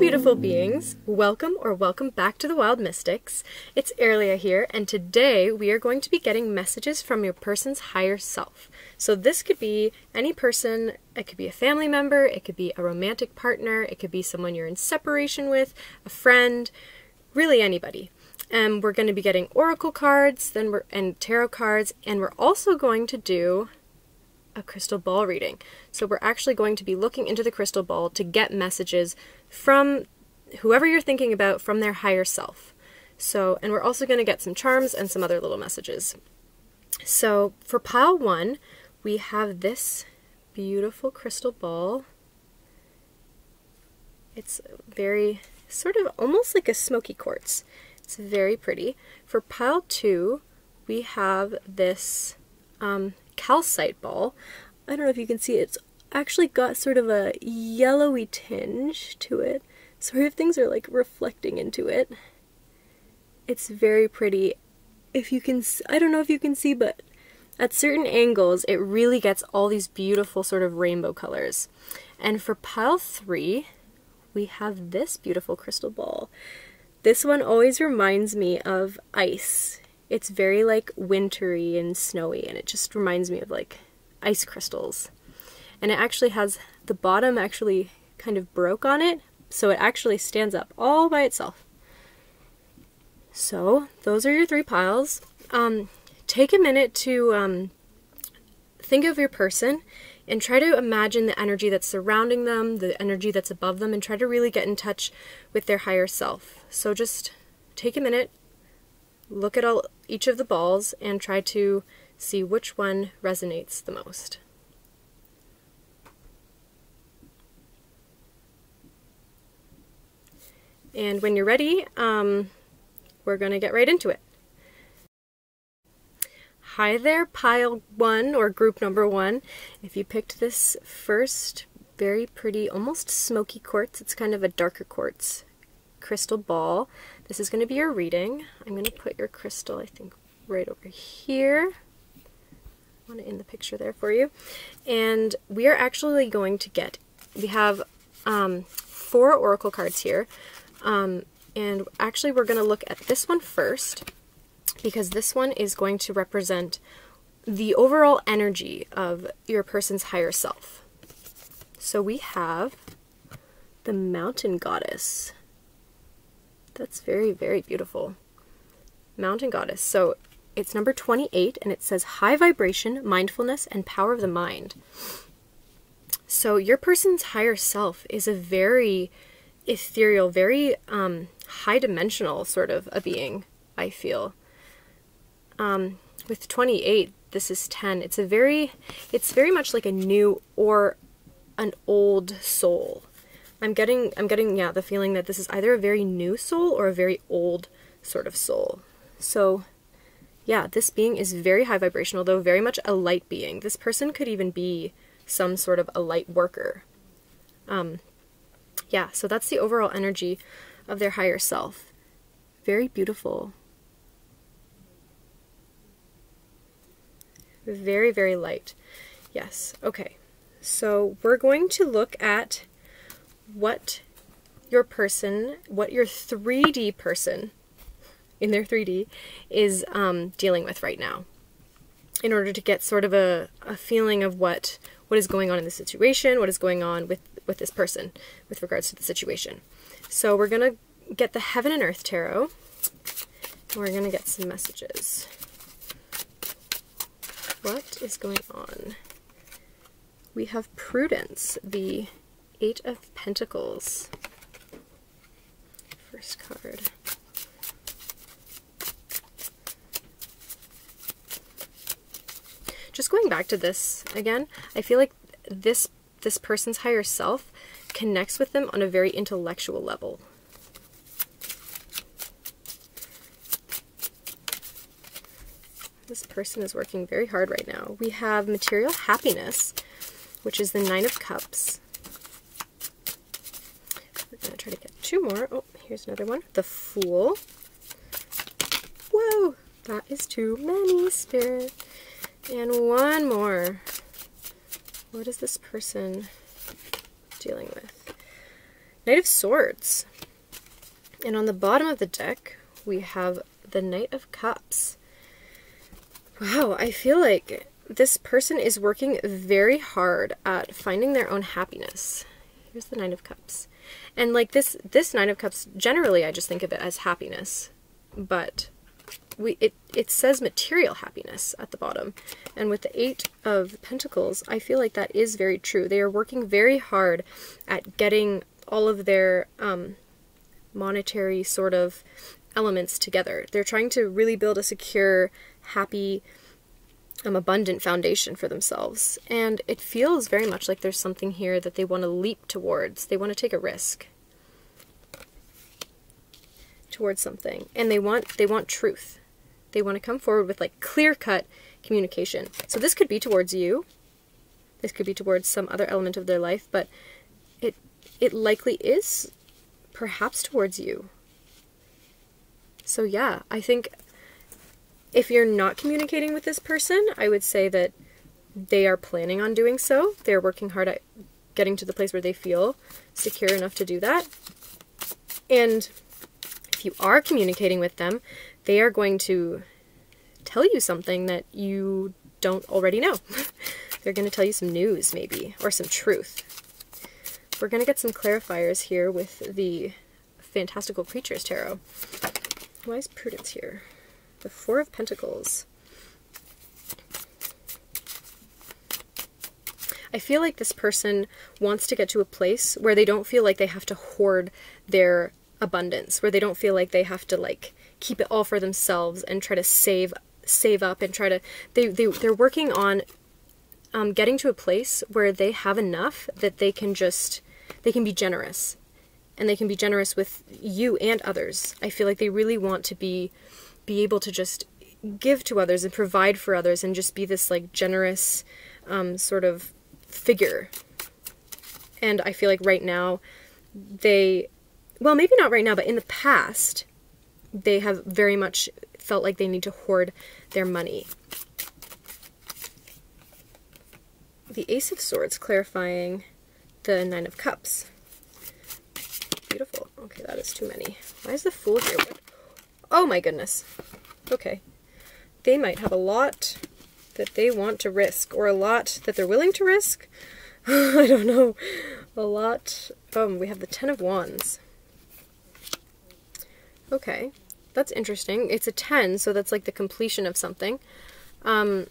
beautiful beings, welcome or welcome back to the Wild Mystics. It's Airlia here, and today we are going to be getting messages from your person's higher self. So this could be any person, it could be a family member, it could be a romantic partner, it could be someone you're in separation with, a friend, really anybody. And we're going to be getting oracle cards, and tarot cards, and we're also going to do a crystal ball reading. So we're actually going to be looking into the crystal ball to get messages from whoever you're thinking about from their higher self. So, and we're also going to get some charms and some other little messages. So for pile 1, we have this beautiful crystal ball. It's very, sort of almost like a smoky quartz. It's very pretty. For pile 2, we have this calcite ball. I don't know if you can see it. It's actually got sort of a yellowy tinge to it. Sort of things are like reflecting into it. It's very pretty. If you can, I don't know if you can see, but at certain angles it really gets all these beautiful sort of rainbow colors. And for pile 3, we have this beautiful crystal ball. This one always reminds me of ice. It's very like wintry and snowy, and it just reminds me of like ice crystals. And it actually has, the bottom actually kind of broke on it, so it actually stands up all by itself. So those are your 3 piles. Take a minute to think of your person and try to imagine the energy that's surrounding them, the energy that's above them, and try to really get in touch with their higher self. So just take a minute, look at each of the balls, and try to see which one resonates the most. And when you're ready, we're going to get right into it. Hi there, pile 1 or group number 1. If you picked this first very pretty, almost smoky quartz, it's kind of a darker quartz crystal ball, this is going to be your reading. I'm going to put your crystal, I think, right over here. I want it in the picture there for you. And we are actually going to get, we have 4 oracle cards here. And actually we're going to look at this one first, because this one is going to represent the overall energy of your person's higher self. So we have the Mountain Goddess. That's very, very beautiful. Mountain Goddess. So it's number 28, and it says high vibration, mindfulness, and power of the mind. So your person's higher self is a very ethereal, very high-dimensional sort of a being, I feel. With 28, this is 10. It's very much like a new or an old soul. I'm getting yeah, the feeling that this is either a very new soul or a very old sort of soul. So yeah, this being is very high vibrational, though very much a light being. This person could even be some sort of a light worker. Yeah, so that's the overall energy of their higher self. Very beautiful. Very, very light. Yes, okay. So we're going to look at what your person, what your 3D person in their 3D is dealing with right now, in order to get sort of a feeling of what is going on in the situation, what is going on with this person with regards to the situation. So we're going to get the Heaven and Earth Tarot, and we're going to get some messages. What is going on? We have Prudence, the 8 of Pentacles. First card. Just going back to this again, I feel like this person's higher self connects with them on a very intellectual level. This person is working very hard right now. We have Material Happiness, which is the 9 of Cups. We're going to try to get 2 more. Oh, here's another one. The Fool. Whoa, that is too many, Spirit. And 1 more. What is this person dealing with? Knight of Swords. And on the bottom of the deck, we have the Knight of Cups. Wow, I feel like this person is working very hard at finding their own happiness. Here's the Knight of Cups. And like this Knight of Cups, generally I just think of it as happiness. But it says material happiness at the bottom. And with the Eight of Pentacles, I feel like that is very true. They are working very hard at getting all of their monetary sort of elements together. They're trying to really build a secure, happy, abundant foundation for themselves. And it feels very much like there's something here that they want to leap towards. They want to take a risk towards something. And they want truth. They want to come forward with like clear-cut communication. So this could be towards you. This could be towards some other element of their life, but it likely is perhaps towards you. So yeah, I think if you're not communicating with this person, I would say that they are planning on doing so. They're working hard at getting to the place where they feel secure enough to do that. And if you are communicating with them, they are going to tell you something that you don't already know. They're going to tell you some news, maybe, or some truth. We're going to get some clarifiers here with the Fantastical Creatures Tarot. Why is Prudence here? The Four of Pentacles. I feel like this person wants to get to a place where they don't feel like they have to hoard their abundance, where they don't feel like they have to like keep it all for themselves and try to save up and try to they're working on getting to a place where they have enough that they can be generous, and they can be generous with you and others. I feel like they really want to be able to just give to others and provide for others and just be this like generous sort of figure. And I feel like right now well, maybe not right now, but in the past, they have very much felt like they need to hoard their money. The Ace of Swords clarifying the Nine of Cups. Beautiful. Okay, that is too many. Why is the Fool here? Oh my goodness. Okay. They might have a lot that they want to risk, or a lot that they're willing to risk. I don't know. A lot. We have the Ten of Wands. Okay, that's interesting. It's a 10, so that's like the completion of something. Yeah.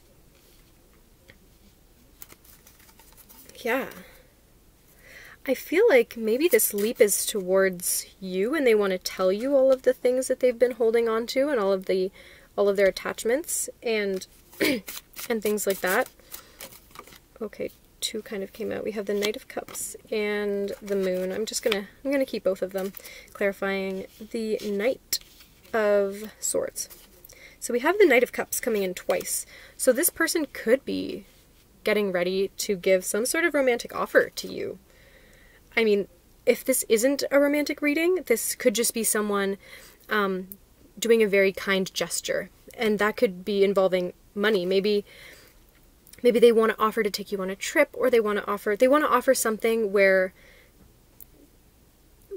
I feel like maybe this leap is towards you, and they want to tell you all of the things that they've been holding on to, and all of their attachments and and things like that. Okay, two kind of came out. We have the Knight of Cups and the Moon. I'm gonna keep both of them, clarifying the Knight of Swords. So we have the Knight of Cups coming in twice. So this person could be getting ready to give some sort of romantic offer to you. I mean, if this isn't a romantic reading, this could just be someone doing a very kind gesture, and that could be involving money. Maybe they want to offer to take you on a trip, or they want to offer something where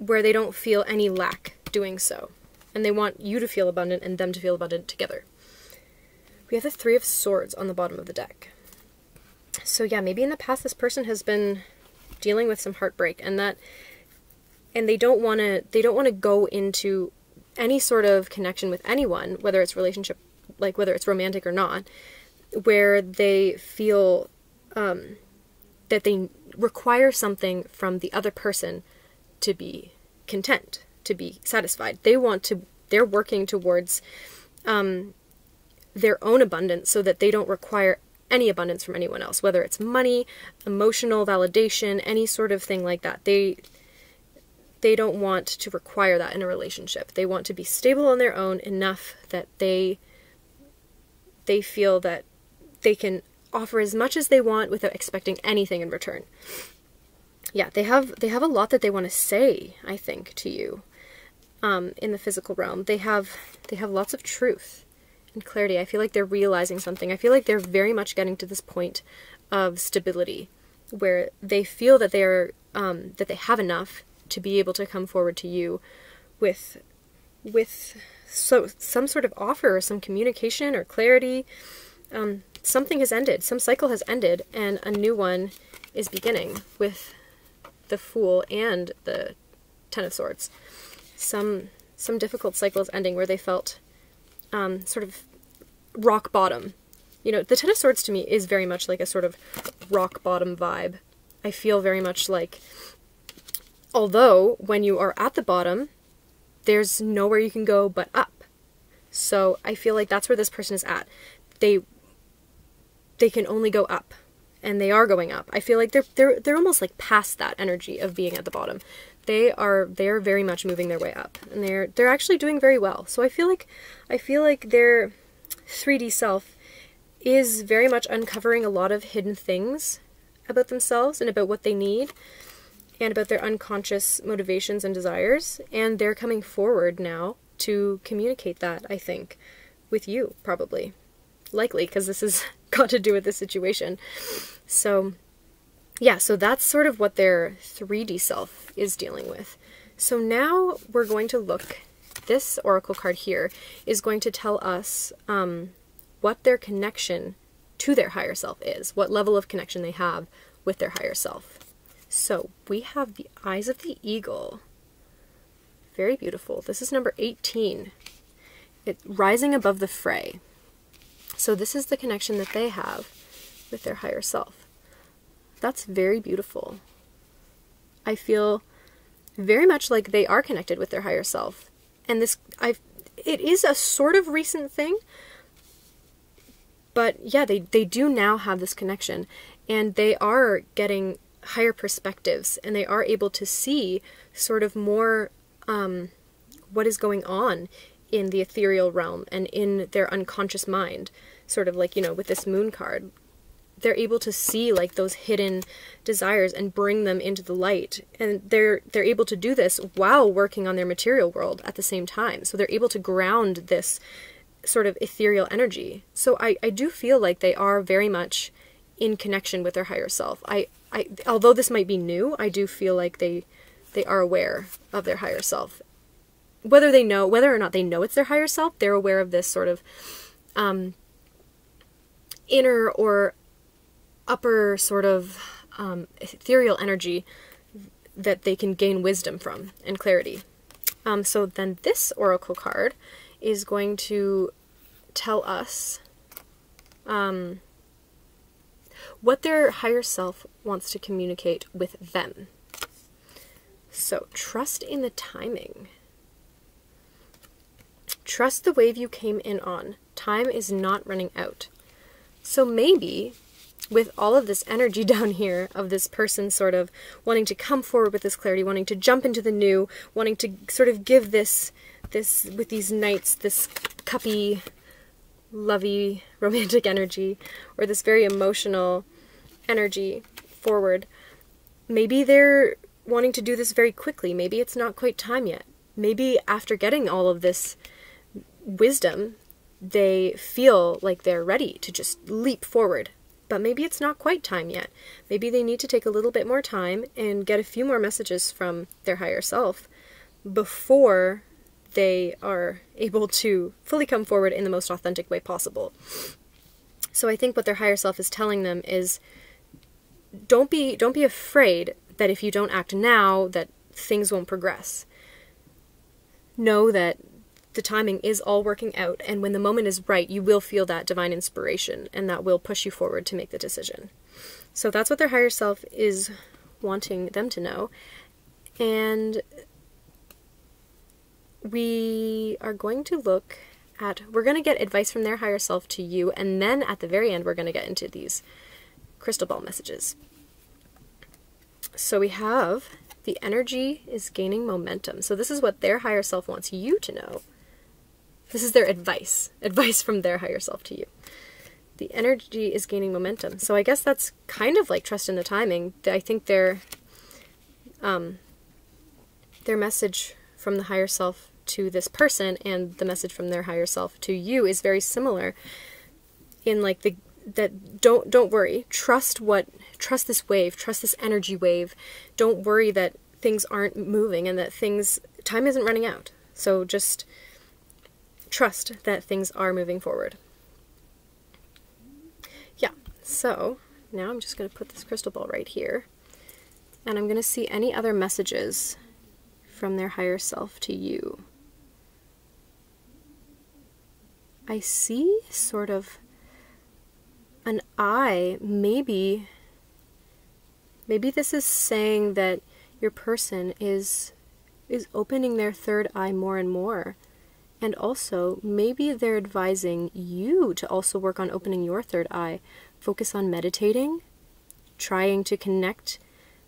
they don't feel any lack doing so. And they want you to feel abundant and them to feel abundant together. We have the Three of Swords on the bottom of the deck. So yeah, maybe in the past this person has been dealing with some heartbreak, and they don't want to go into any sort of connection with anyone, whether it's relationship, like whether it's romantic or not, where they feel that they require something from the other person to be content, to be satisfied. They're working towards their own abundance so that they don't require any abundance from anyone else, whether it's money, emotional validation, any sort of thing like that. They don't want to require that in a relationship. They want to be stable on their own enough that they feel that they can offer as much as they want without expecting anything in return. Yeah, they have a lot that they want to say, I think, to you in the physical realm. They have lots of truth and clarity. I feel like they're realizing something. I feel like they're very much getting to this point of stability where they feel that they have enough to be able to come forward to you with some sort of offer or some communication or clarity. Something has ended, some cycle has ended, and a new one is beginning with the Fool and the Ten of Swords. Some difficult cycle is ending where they felt sort of rock bottom. You know, the Ten of Swords to me is very much like a sort of rock bottom vibe. I feel very much like, although when you are at the bottom, there's nowhere you can go but up. So I feel like that's where this person is at. They can only go up, and they are going up. I feel like they're almost like past that energy of being at the bottom. They are very much moving their way up, and they're actually doing very well. So I feel like their 3D self is very much uncovering a lot of hidden things about themselves and about what they need and about their unconscious motivations and desires, and they're coming forward now to communicate that, I think, with you, probably. Likely, because this has got to do with this situation. So, yeah, so that's sort of what their 3D self is dealing with. So now we're going to look, this oracle card here is going to tell us what their connection to their higher self is, what level of connection they have with their higher self. So we have the Eyes of the Eagle. Very beautiful. This is number 18. It's rising above the fray. So this is the connection that they have with their higher self. That's very beautiful. I feel very much like they are connected with their higher self. And it is a sort of recent thing, but yeah, they do now have this connection, and they are getting higher perspectives, and they are able to see sort of more what is going on in the ethereal realm and in their unconscious mind, sort of like, you know, with this Moon card. They're able to see like those hidden desires and bring them into the light, and they're able to do this while working on their material world at the same time. So they're able to ground this sort of ethereal energy. So I do feel like they are very much in connection with their higher self. Although this might be new, I do feel like they are aware of their higher self. Whether or not they know it's their higher self, they're aware of this sort of inner or upper sort of ethereal energy that they can gain wisdom from and clarity. So then this oracle card is going to tell us what their higher self wants to communicate with them. So trust in the timing. Trust the wave you came in on. Time is not running out. So maybe with all of this energy down here of this person sort of wanting to come forward with this clarity, wanting to jump into the new, wanting to sort of give this with these knights, this cuppy, lovey, romantic energy, or this very emotional energy forward. Maybe they're wanting to do this very quickly. Maybe it's not quite time yet. Maybe after getting all of this wisdom, they feel like they're ready to just leap forward. But maybe it's not quite time yet. Maybe they need to take a little bit more time and get a few more messages from their higher self before they are able to fully come forward in the most authentic way possible. So I think what their higher self is telling them is, don't be afraid that if you don't act now, that things won't progress. Know that the timing is all working out, and when the moment is right, you will feel that divine inspiration, and that will push you forward to make the decision. So that's what their higher self is wanting them to know. And we are going to look at, we're going to get advice from their higher self to you, and then at the very end, we're going to get into these crystal ball messages. So we have, the energy is gaining momentum. So this is what their higher self wants you to know. This is their advice from their higher self to you. The energy is gaining momentum. So I guess that's kind of like trust in the timing. I think their message from the higher self to this person and the message from their higher self to you is very similar in like don't worry. Trust this wave, trust this energy wave. Don't worry that things aren't moving and that time isn't running out. So just trust that things are moving forward. Yeah, so now I'm just going to put this crystal ball right here, and I'm going to see any other messages from their higher self to you. I see sort of an eye. Maybe this is saying that your person is opening their third eye more and more. And also, maybe they're advising you to also work on opening your third eye. Focus on meditating, trying to connect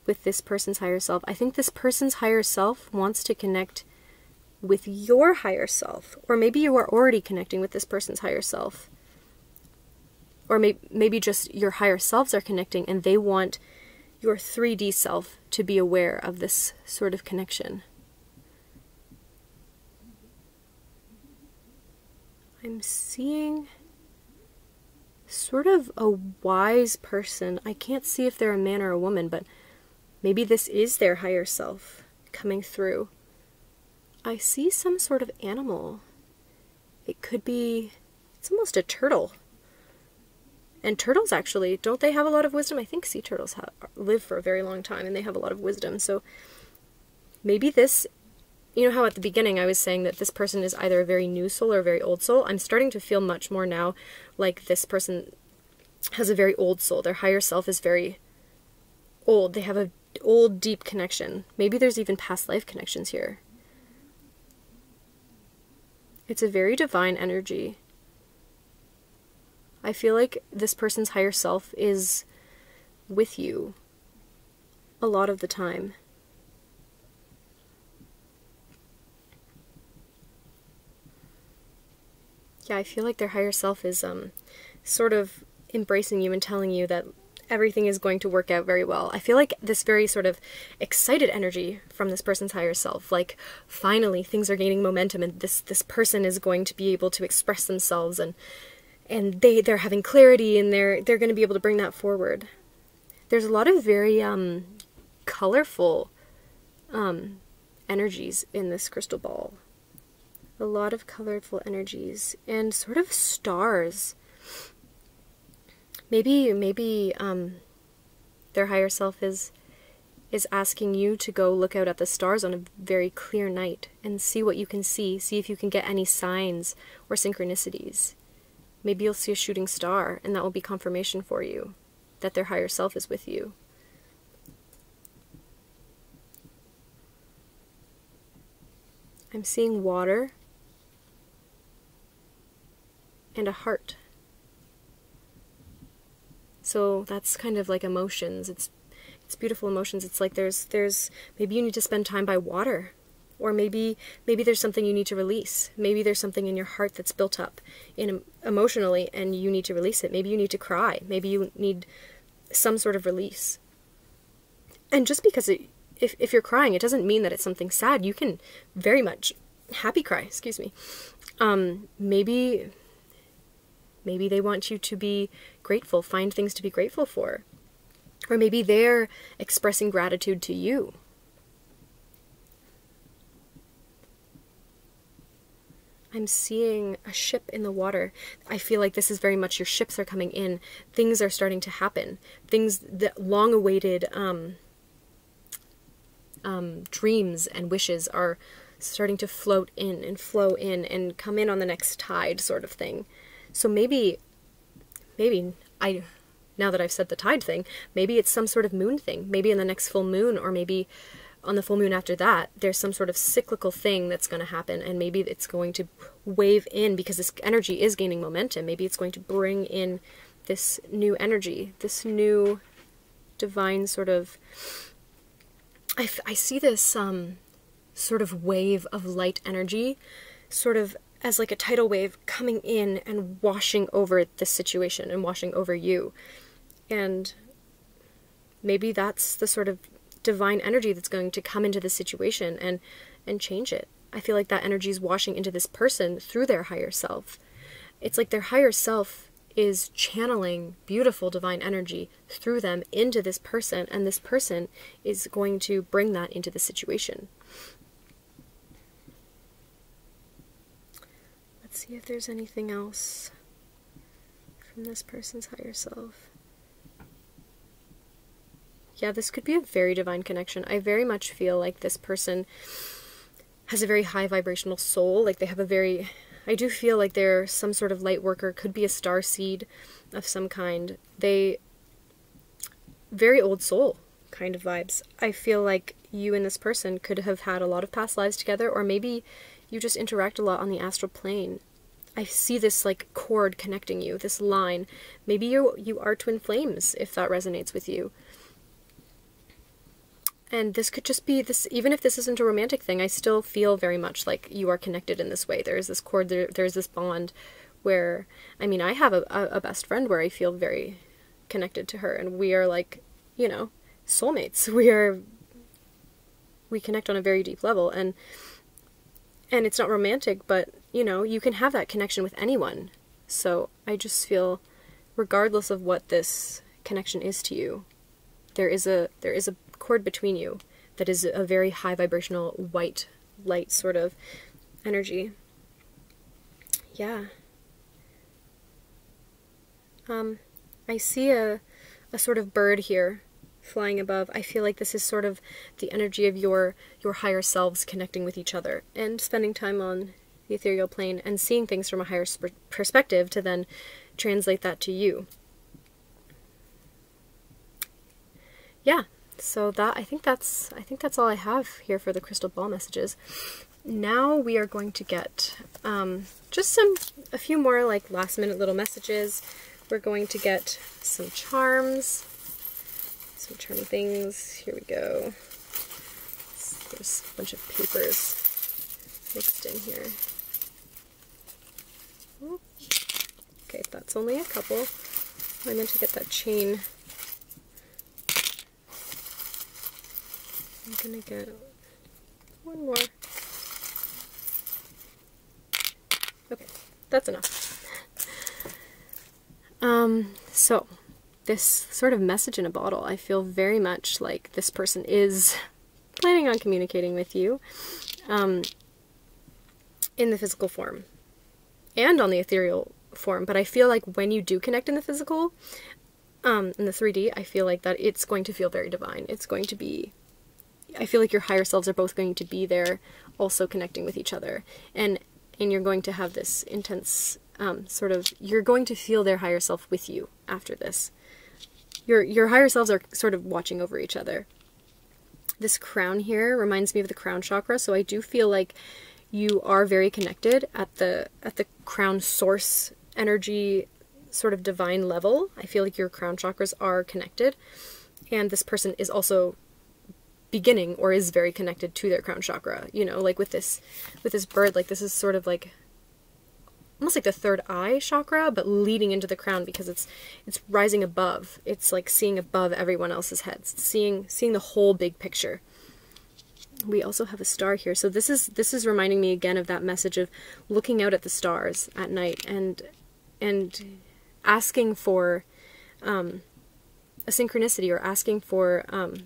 with this person's higher self. I think this person's higher self wants to connect with your higher self. Or maybe you are already connecting with this person's higher self. Or maybe just your higher selves are connecting and they want your 3D self to be aware of this sort of connection. I'm seeing sort of a wise person. I can't see if they're a man or a woman, but maybe this is their higher self coming through. I see some sort of animal. It could be, it's almost a turtle. And turtles actually, don't they have a lot of wisdom? I think sea turtles live for a very long time and they have a lot of wisdom. So maybe this, you know how at the beginning I was saying that this person is either a very new soul or a very old soul? I'm starting to feel much more now like this person has a very old soul. Their higher self is very old. They have an old, deep connection. Maybe there's even past life connections here. It's a very divine energy. I feel like this person's higher self is with you a lot of the time. Yeah, I feel like their higher self is sort of embracing you and telling you that everything is going to work out very well. I feel like this very sort of excited energy from this person's higher self, like finally things are gaining momentum and this person is going to be able to express themselves and they're having clarity and they're going to be able to bring that forward. There's a lot of very colorful energies in this crystal ball. A lot of colorful energies and sort of stars. Maybe their higher self is asking you to go look out at the stars on a very clear night and see what you can see. See if you can get any signs or synchronicities. Maybe you'll see a shooting star, and that will be confirmation for you that their higher self is with you. I'm seeing water and a heart. So that's kind of like emotions. It's beautiful emotions. It's like there's maybe you need to spend time by water. Or maybe there's something you need to release. Maybe there's something in your heart that's built up emotionally and you need to release it. Maybe you need to cry. Maybe you need some sort of release. And just because if you're crying, it doesn't mean that it's something sad. You can very much happy cry, excuse me. Maybe they want you to be grateful, find things to be grateful for. Or maybe they're expressing gratitude to you. I'm seeing a ship in the water. I feel like this is very much your ships are coming in. Things are starting to happen. Things that long-awaited dreams and wishes are starting to float in and flow in and come in on the next tide sort of thing. So maybe now that I've said the tide thing, maybe it's some sort of moon thing. Maybe in the next full moon, or maybe on the full moon after that, there's some sort of cyclical thing that's going to happen, and maybe it's going to wave in because this energy is gaining momentum. Maybe it's going to bring in this new energy, this new divine sort of... I see this sort of wave of light energy, sort of as like a tidal wave coming in and washing over this situation and washing over you. And maybe that's the sort of divine energy that's going to come into the situation and change it. I feel like that energy is washing into this person through their higher self. It's like their higher self is channeling beautiful divine energy through them into this person, and this person is going to bring that into the situation. Let's see if there's anything else from this person's higher self. Yeah, this could be a very divine connection. I very much feel like this person has a very high vibrational soul. Like they have a very... I do feel like they're some sort of light worker, could be a star seed of some kind. They... very old soul kind of vibes. I feel like you and this person could have had a lot of past lives together, or maybe you just interact a lot on the astral plane. I see this like cord connecting you, this line. Maybe you are twin flames, if that resonates with you. And this could just be this, even if this isn't a romantic thing, I still feel very much like you are connected in this way. There's this cord, there's this bond where, I mean, I have a best friend where I feel very connected to her, and we are like, you know, soulmates. We connect on a very deep level, and it's not romantic, but, you know, you can have that connection with anyone. So I just feel, regardless of what this connection is to you, there is a cord between you that is a very high vibrational white light sort of energy. Yeah. I see a sort of bird here flying above. I feel like this is sort of the energy of your higher selves connecting with each other and spending time on the ethereal plane and seeing things from a higher perspective to then translate that to you. Yeah. So that, I think that's all I have here for the crystal ball messages. Now we are going to get just a few more like last minute little messages. We're going to get some charms, some charming things. Here we go. There's a bunch of papers mixed in here. Okay, that's only a couple. I meant to get that chain. I'm gonna get one more. Okay, that's enough. So this sort of message in a bottle, I feel very much like this person is planning on communicating with you in the physical form and on the ethereal form, but I feel like when you do connect in the physical, in the 3D, I feel like that it's going to feel very divine. It's going to be, I feel like your higher selves are both going to be there, also connecting with each other, and you're going to have this intense sort of, you're going to feel their higher self with you after this. Your higher selves are sort of watching over each other. This crown here reminds me of the crown chakra, so I do feel like you are very connected at the crown source energy sort of divine level. I feel like your crown chakras are connected, and this person is also beginning or is very connected to their crown chakra. You know, like with this bird, like this is sort of like almost like the third eye chakra, but leading into the crown because it's rising above. It's like seeing above everyone else's heads, seeing the whole big picture. We also have a star here, so this is reminding me again of that message of looking out at the stars at night and asking for a synchronicity, or asking for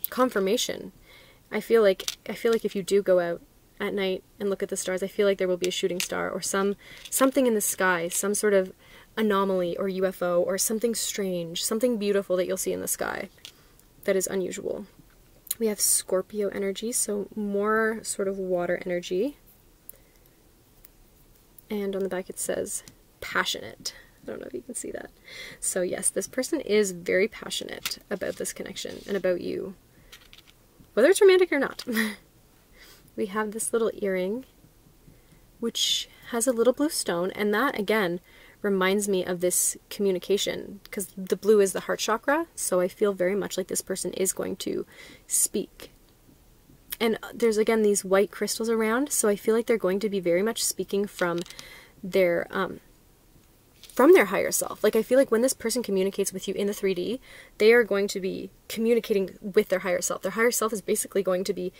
confirmation. I feel like if you do go out at night and look at the stars, I feel like there will be a shooting star or something in the sky, some sort of anomaly or UFO or something strange, something beautiful that you'll see in the sky that is unusual. We have Scorpio energy, so more sort of water energy. And on the back it says passionate. I don't know if you can see that. So yes, this person is very passionate about this connection and about you, whether it's romantic or not. We have this little earring, which has a little blue stone, and that, again, reminds me of this communication, because the blue is the heart chakra, so I feel very much like this person is going to speak. And there's, again, these white crystals around, so I feel like they're going to be very much speaking from their higher self. Like, I feel like when this person communicates with you in the 3D, they are going to be communicating with their higher self. Their higher self is basically going to be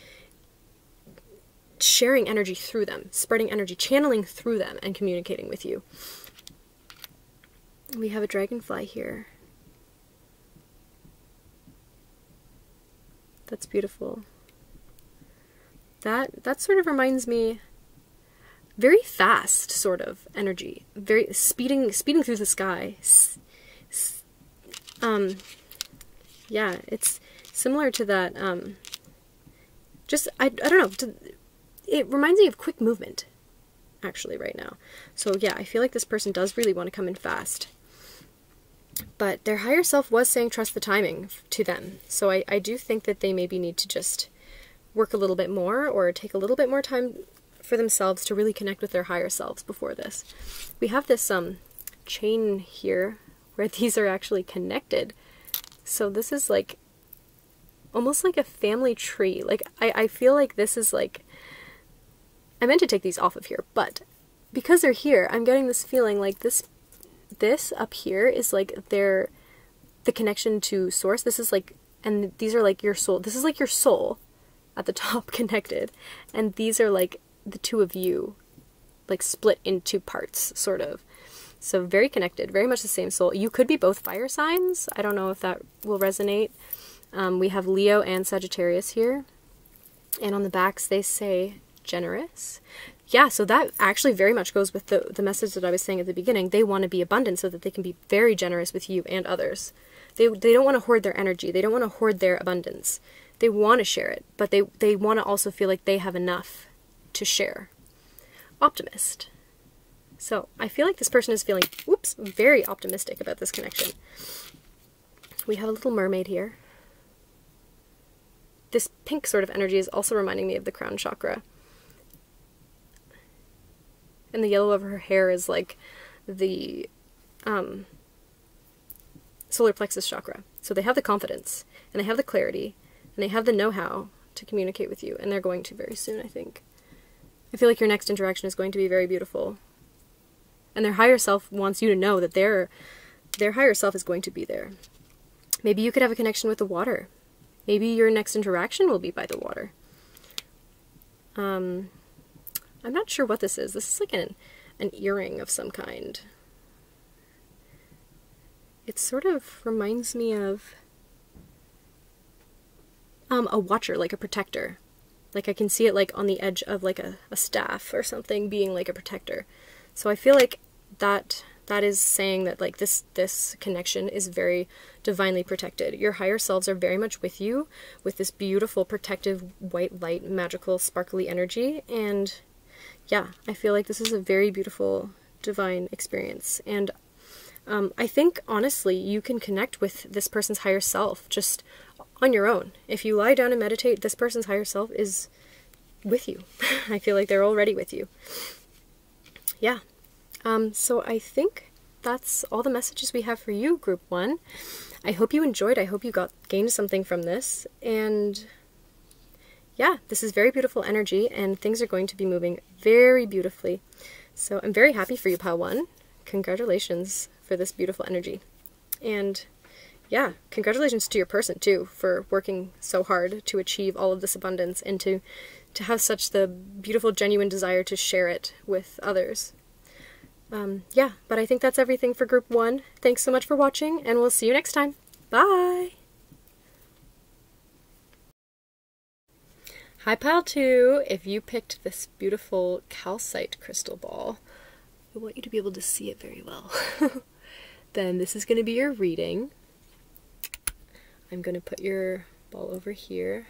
sharing energy through them, spreading energy, channeling through them, and communicating with you. We have a dragonfly here. That's beautiful. That sort of reminds me, very fast sort of energy, very speeding through the sky. Yeah, it's similar to that. I don't know. It reminds me of quick movement, actually, right now. So yeah, I feel like this person does really want to come in fast. But their higher self was saying trust the timing to them. So I do think that they maybe need to just work a little bit more or take a little bit more time for themselves to really connect with their higher selves before this. We have this chain here where these are actually connected. So this is like almost like a family tree. Like I feel like this is like, I meant to take these off of here, but because they're here, I'm getting this feeling like this up here is like the connection to source. This is like, and these are like your soul. This is like your soul at the top connected. And these are like the two of you, like split in two parts, sort of. So very connected, very much the same soul. You could be both fire signs. I don't know if that will resonate. We have Leo and Sagittarius here. And on the backs they say generous. Yeah, so that actually very much goes with the message that I was saying at the beginning. They want to be abundant so that they can be very generous with you and others. They don't want to hoard their energy. They don't want to hoard their abundance. They want to share it, but they want to also feel like they have enough to share. Optimist. So I feel like this person is feeling, very optimistic about this connection. We have a little mermaid here. This pink sort of energy is also reminding me of the crown chakra. And the yellow of her hair is like the solar plexus chakra. So they have the confidence, and they have the clarity, and they have the know-how to communicate with you, and they're going to very soon, I think. I feel like your next interaction is going to be very beautiful. And their higher self wants you to know that their higher self is going to be there. Maybe you could have a connection with the water. Maybe your next interaction will be by the water. I'm not sure what this is. This is like an earring of some kind. It sort of reminds me of a watcher, like a protector. Like I can see it like on the edge of like a staff or something being like a protector. So I feel like that is saying that like this connection is very divinely protected. Your higher selves are very much with you with this beautiful protective white light, magical sparkly energy. And yeah, I feel like this is a very beautiful divine experience. And I think honestly you can connect with this person's higher self just on your own. If you lie down and meditate, this person's higher self is with you. I feel like they're already with you. Yeah. So I think that's all the messages we have for you, Group 1. I hope you enjoyed. I hope you gained something from this. And yeah, this is very beautiful energy, and things are going to be moving very beautifully. So I'm very happy for you, Pile 1. Congratulations for this beautiful energy. And yeah, congratulations to your person too for working so hard to achieve all of this abundance and to have such the beautiful, genuine desire to share it with others. Yeah, but I think that's everything for Group 1. Thanks so much for watching, and we'll see you next time. Bye! Hi, Pile 2. If you picked this beautiful calcite crystal ball, I want you to be able to see it very well. Then this is going to be your reading. I'm going to put your ball over here.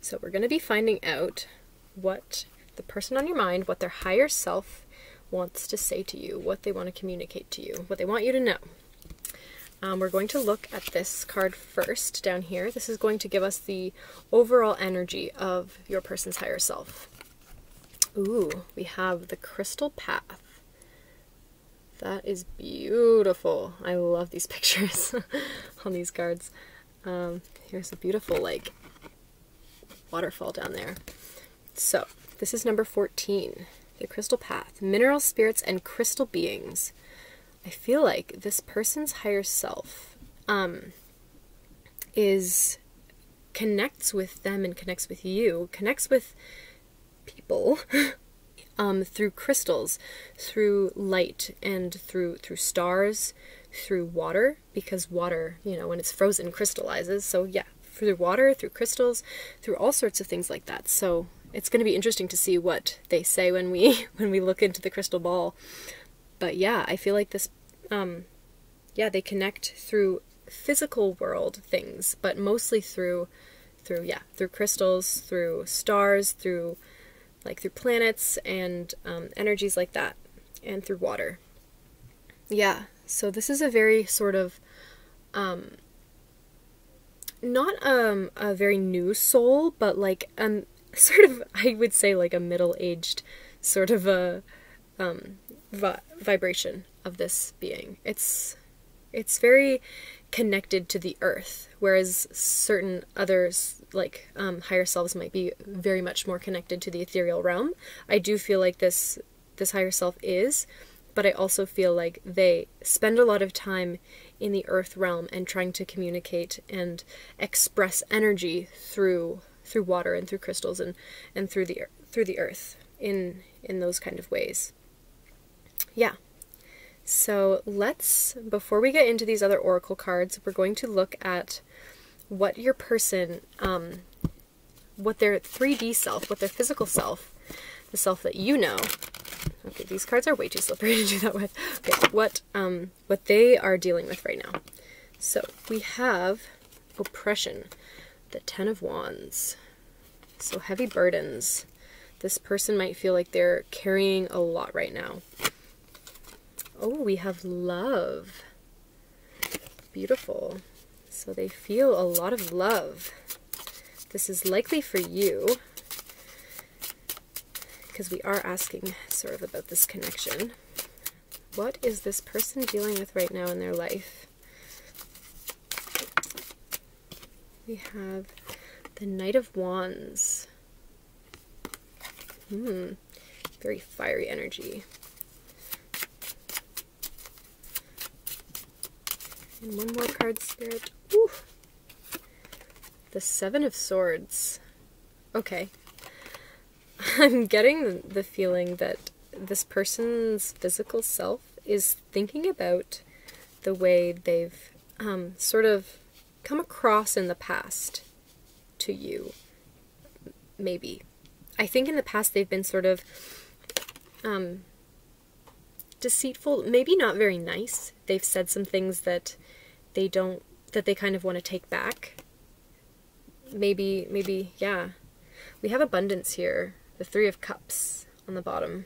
So we're going to be finding out what the person on your mind, what their higher self wants to say to you, what they want to communicate to you, what they want you to know. We're going to look at this card first down here. This is going to give us the overall energy of your person's higher self. Ooh, we have the crystal path. That is beautiful. I love these pictures on these cards. Here's a beautiful like waterfall down there. So this is number 14. The crystal path, mineral spirits and crystal beings. I feel like this person's higher self connects with them and connects with you, connects with people through crystals, through light, and through stars, through water, because water, you know, when it's frozen, crystallizes. So yeah, through water, through crystals, through all sorts of things like that. So it's going to be interesting to see what they say when we look into the crystal ball. But yeah, I feel like this, yeah, they connect through physical world things, but mostly through crystals, through stars, through planets and energies like that, and through water. Yeah, so this is a very sort of not a very new soul, but like sort of, I would say, like a middle-aged sort of a vibration of this being. It's very connected to the earth, whereas certain others, like higher selves, might be very much more connected to the ethereal realm. I do feel like this higher self is, but I also feel like they spend a lot of time in the earth realm and trying to communicate and express energy through water and through crystals and through the earth in those kind of ways. Yeah. So before we get into these other oracle cards, we're going to look at what your person, what their 3D self, what their physical self, the self that you know. Okay, these cards are way too slippery to do that with. Okay, what they are dealing with right now. So we have oppression, the 10 of Wands. So heavy burdens. This person might feel like they're carrying a lot right now. Oh, we have love. Beautiful. So they feel a lot of love. This is likely for you, because we are asking sort of about this connection. What is this person dealing with right now in their life? We have the Knight of Wands. Very fiery energy. And one more card, Spirit. Ooh. The 7 of Swords. Okay. I'm getting the feeling that this person's physical self is thinking about the way they've sort of come across in the past to you. Maybe. I think in the past they've been sort of deceitful, maybe not very nice. They've said some things that they kind of want to take back. Maybe, yeah. We have abundance here. The 3 of Cups on the bottom.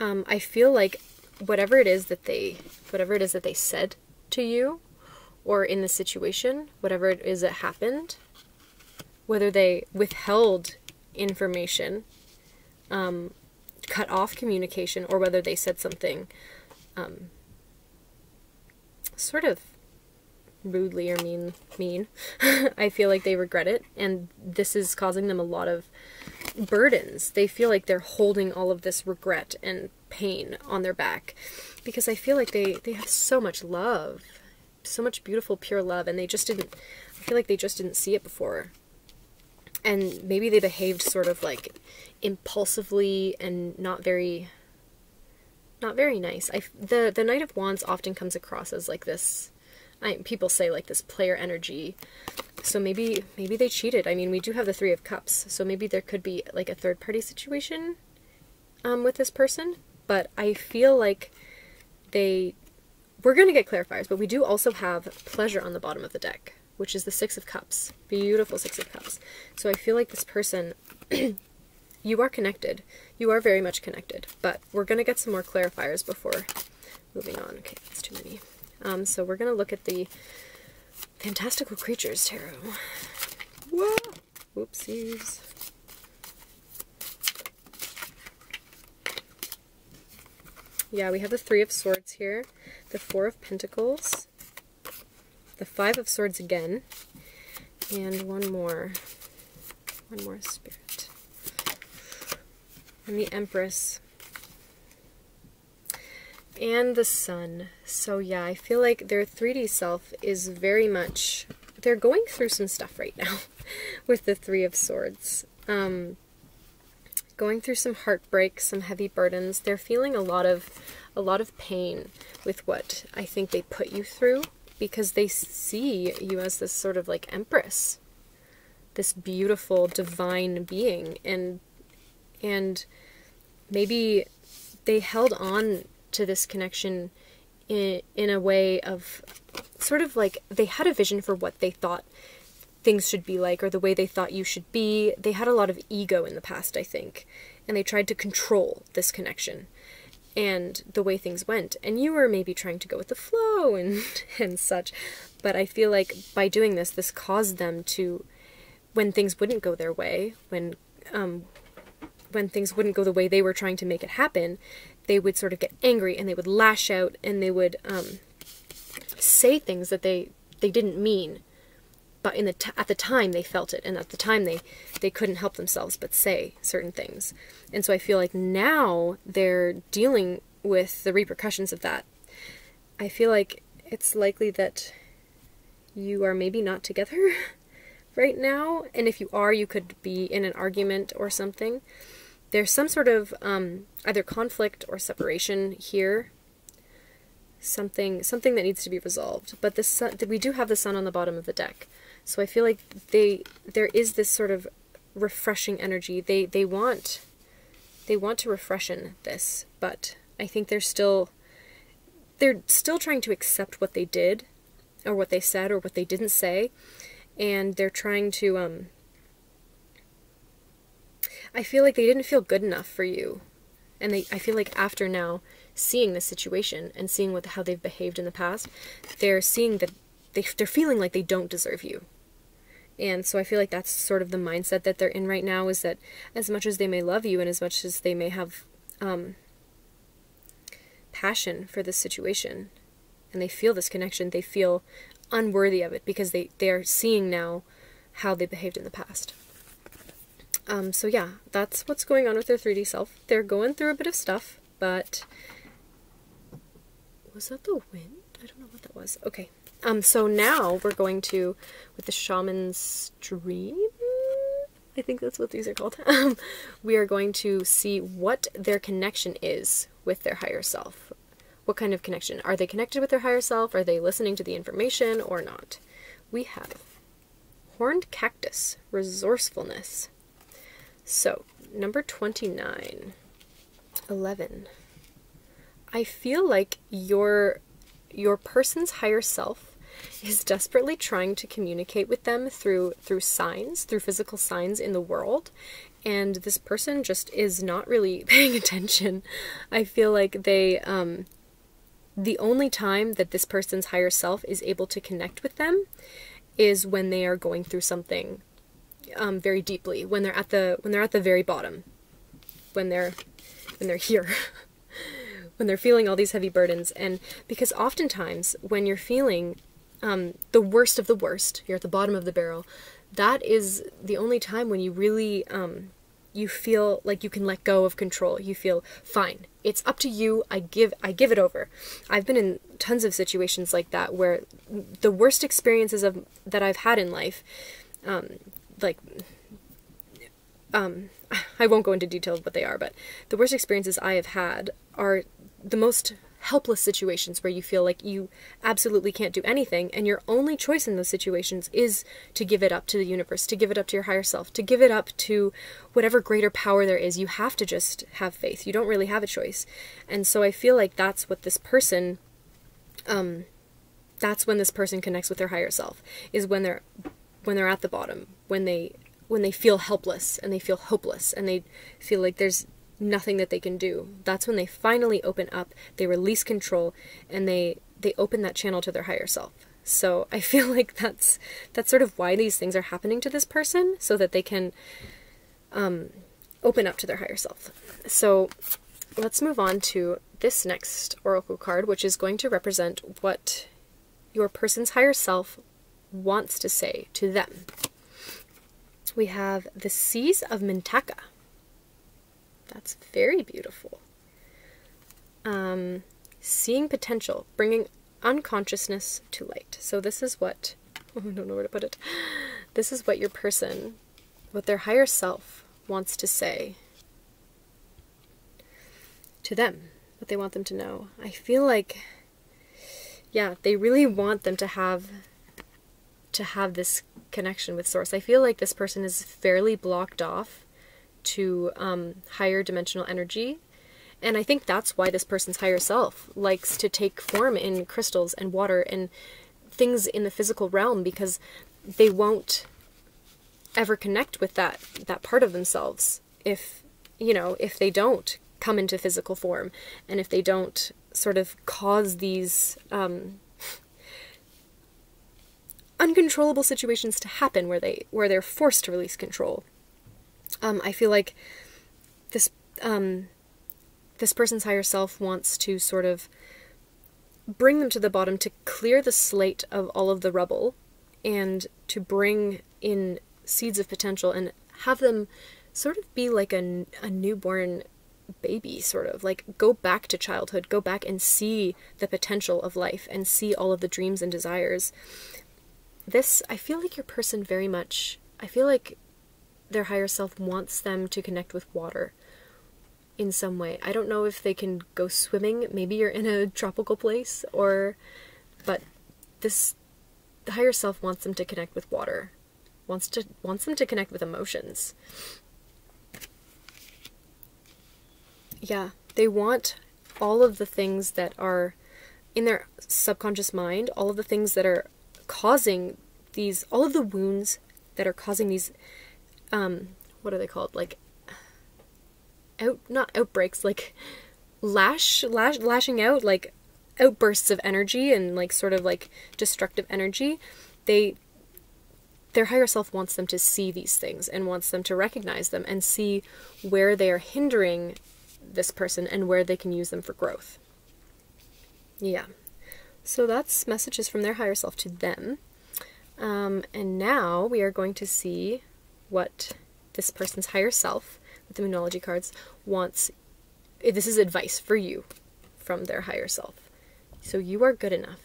I feel like whatever it is that they said to you, or in the situation, whatever it is that happened, whether they withheld information, cut off communication, or whether they said something sort of rudely or mean, I feel like they regret it, and this is causing them a lot of burdens. They feel like they're holding all of this regret and pain on their back, because I feel like they have so much love, so much beautiful, pure love, and I feel like they just didn't see it before. And maybe they behaved sort of like impulsively and not very nice. The Knight of Wands often comes across as like this, people say like this player energy. So maybe they cheated. I mean, we do have the 3 of Cups, so maybe there could be like a third party situation with this person. But I feel like we're going to get clarifiers, but we do also have pleasure on the bottom of the deck, which is the 6 of Cups. Beautiful 6 of Cups. So I feel like this person, you are connected. You are very much connected, but we're going to get some more clarifiers before moving on. Okay, that's too many. So we're going to look at the Fantastical Creatures Tarot. Whoa! Whoopsies. Yeah, we have the 3 of Swords here, the 4 of Pentacles, the 5 of Swords again, and one more Spirit, and the Empress, and the Sun. So yeah, I feel like their 3D self is very much, they're going through some stuff right now with the 3 of Swords. going through some heartbreak, some heavy burdens. They're feeling a lot of pain with what I think they put you through, because they see you as this sort of like empress, this beautiful divine being, and maybe they held on to this connection in a way of sort of like they had a vision for what they thought things should be like, or the way they thought you should be. They had a lot of ego in the past, I think, and they tried to control this connection and the way things went. And you were maybe trying to go with the flow and such, but I feel like by doing this, this caused them to, when things wouldn't go their way, when things wouldn't go the way they were trying to make it happen, they would sort of get angry and they would lash out and they would say things that they didn't mean. But at the time they felt it, and at the time they couldn't help themselves but say certain things. And so I feel like now they're dealing with the repercussions of that. I feel like it's likely that you are maybe not together right now, and if you are, you could be in an argument or something. There's some sort of either conflict or separation here. Something that needs to be resolved. But the sun, we do have the sun on the bottom of the deck. So I feel like there is this sort of refreshing energy. They want to refreshen this, but I think they're still trying to accept what they did, or what they said, or what they didn't say, and they're trying to I feel like they didn't feel good enough for you. And I feel like after now seeing this situation and seeing how they've behaved in the past, they're seeing that they're feeling like they don't deserve you. And so I feel like that's sort of the mindset that they're in right now, is that as much as they may love you and as much as they may have passion for this situation, and they feel this connection, they feel unworthy of it because they are seeing now how they behaved in the past. So yeah, that's what's going on with their 3D self. They're going through a bit of stuff, but was that the wind? I don't know what that was. Okay. So now we're going to, with the shaman's dream, I think that's what these are called. We are going to see what their connection is with their higher self. What kind of connection? Are they connected with their higher self? Are they listening to the information or not? We have horned cactus, resourcefulness. So, number 29, 11. I feel like your person's higher self is desperately trying to communicate with them through signs, through physical signs in the world, and this person just is not really paying attention. I feel like the only time that this person's higher self is able to connect with them is when they are going through something very deeply, when they're at the very bottom, when they're here. When they're feeling all these heavy burdens. And because oftentimes when you're feeling the worst of the worst, you're at the bottom of the barrel, that is the only time when you really you feel like you can let go of control. You feel fine, it's up to you, I give it over. I've been in tons of situations like that where the worst experiences that I've had in life, I won't go into detail of what they are, but the worst experiences I have had are the most helpless situations, where you feel like you absolutely can't do anything, and your only choice in those situations is to give it up to the universe, to give it up to your higher self, to give it up to whatever greater power there is. You have to just have faith. You don't really have a choice. And so I feel like that's what this person, that's when this person connects with their higher self, is when they're at the bottom, when they feel helpless and they feel hopeless and they feel like there's nothing that they can do. That's when they finally open up, they release control, and they open that channel to their higher self. So I feel like that's sort of why these things are happening to this person, so that they can open up to their higher self. So let's move on to this next oracle card, which is going to represent what your person's higher self wants to say to them. We have the Seas of Mintaka. That's very beautiful. Seeing potential, bringing unconsciousness to light. So this is what, I don't know where to put it. This is what your person what their higher self wants to say to them, what they want them to know. I feel like, yeah, they really want them to have this connection with Source. I feel like this person is fairly blocked off to higher dimensional energy. And I think that's why this person's higher self likes to take form in crystals and water and things in the physical realm, because they won't ever connect with that part of themselves if, you know, if they don't come into physical form, and if they don't sort of cause these uncontrollable situations to happen where they're forced to release control. I feel like this person's higher self wants to sort of bring them to the bottom, to clear the slate of all of the rubble, and to bring in seeds of potential and have them sort of be like a newborn baby, sort of like go back to childhood, go back and see the potential of life and see all of the dreams and desires. I feel like your person very much, I feel like their higher self wants them to connect with water in some way. I don't know if they can go swimming. Maybe you're in a tropical place, but the higher self wants them to connect with water, wants them to connect with emotions. Yeah, they want all of the things that are in their subconscious mind, all of the things that are causing these, all of the wounds that are causing these, what are they called? Like, not outbreaks, like lashing out, like outbursts of energy and like sort of like destructive energy. Their higher self wants them to see these things and wants them to recognize them and see where they are hindering this person and where they can use them for growth. Yeah. So that's messages from their higher self to them. And now we are going to see what this person's higher self, with the Moonology cards, wants. This is advice for you from their higher self. So you are good enough.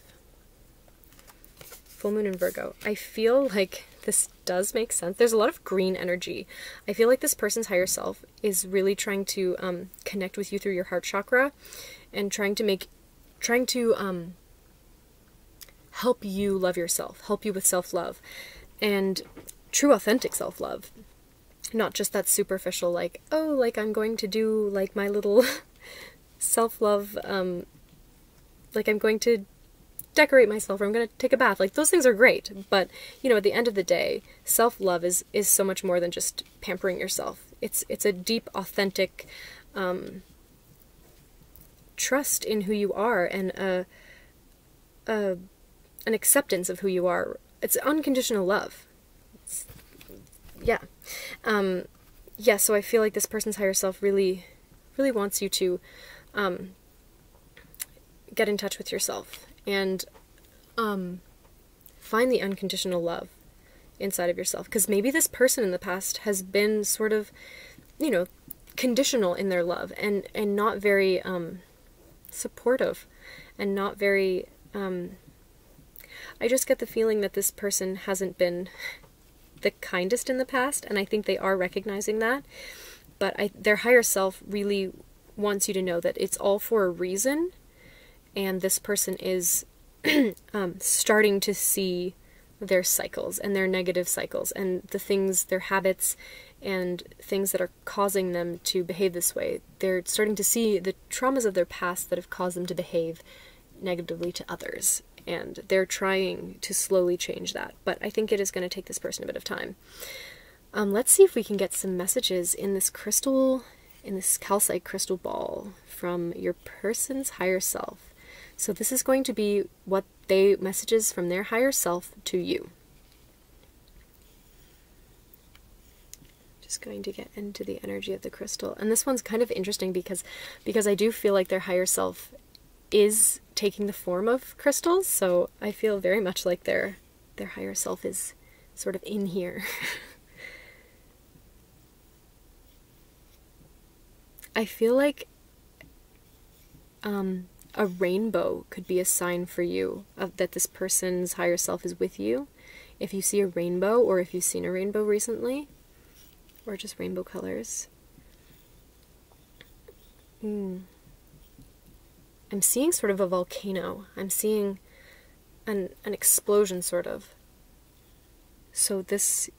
Full moon in Virgo. I feel like this does make sense. There's a lot of green energy. I feel like this person's higher self is really trying to connect with you through your heart chakra and trying to help you love yourself, help you with self-love and true authentic self-love. Not just that superficial, like, oh, like I'm going to do like my little self-love, like I'm going to decorate myself or I'm going to take a bath. Like those things are great, but you know, at the end of the day, self-love is so much more than just pampering yourself. It's a deep, authentic trust in who you are and an acceptance of who you are. It's unconditional love. Yeah, so I feel like this person's higher self really, really wants you to get in touch with yourself and find the unconditional love inside of yourself. Because maybe this person in the past has been sort of, you know, conditional in their love and not very supportive and not very... I just get the feeling that this person hasn't been the kindest in the past, and I think they are recognizing that. But their higher self really wants you to know that it's all for a reason, and this person is starting to see their cycles and their negative cycles and the things, their habits and things that are causing them to behave this way. They're starting to see the traumas of their past that have caused them to behave negatively to others. And they're trying to slowly change that. But I think it is going to take this person a bit of time. Let's see if we can get some messages in this crystal, in this calcite crystal ball from your person's higher self. So this is going to be what messages from their higher self to you. Just going to get into the energy of the crystal. And this one's kind of interesting because I do feel like their higher self is taking the form of crystals, so I feel very much like their higher self is sort of in here. I feel like a rainbow could be a sign for you that this person's higher self is with you. If you see a rainbow or if you've seen a rainbow recently, or just rainbow colors. I'm seeing sort of a volcano. I'm seeing an explosion, sort of. So this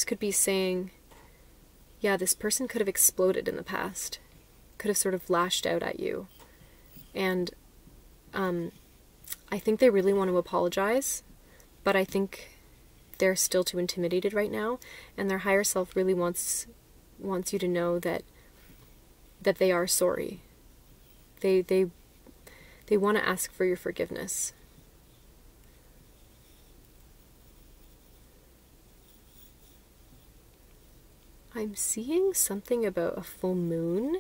could be saying, yeah, this person could have exploded in the past, could have sort of lashed out at you. And I think they really want to apologize, but I think they're still too intimidated right now, and their higher self really wants you to know that they are sorry. They want to ask for your forgiveness. I'm seeing something about a full moon.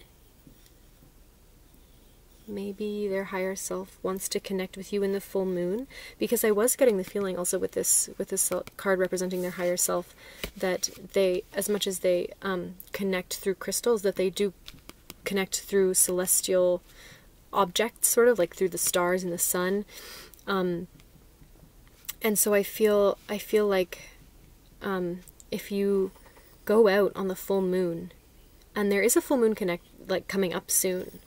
Maybe their higher self wants to connect with you in the full moon, because I was getting the feeling also with this card representing their higher self that they, as much as they connect through crystals, that they do connect through celestial objects, sort of like through the stars and the sun. And so I feel like if you go out on the full moon, and there is a full moon coming up soon.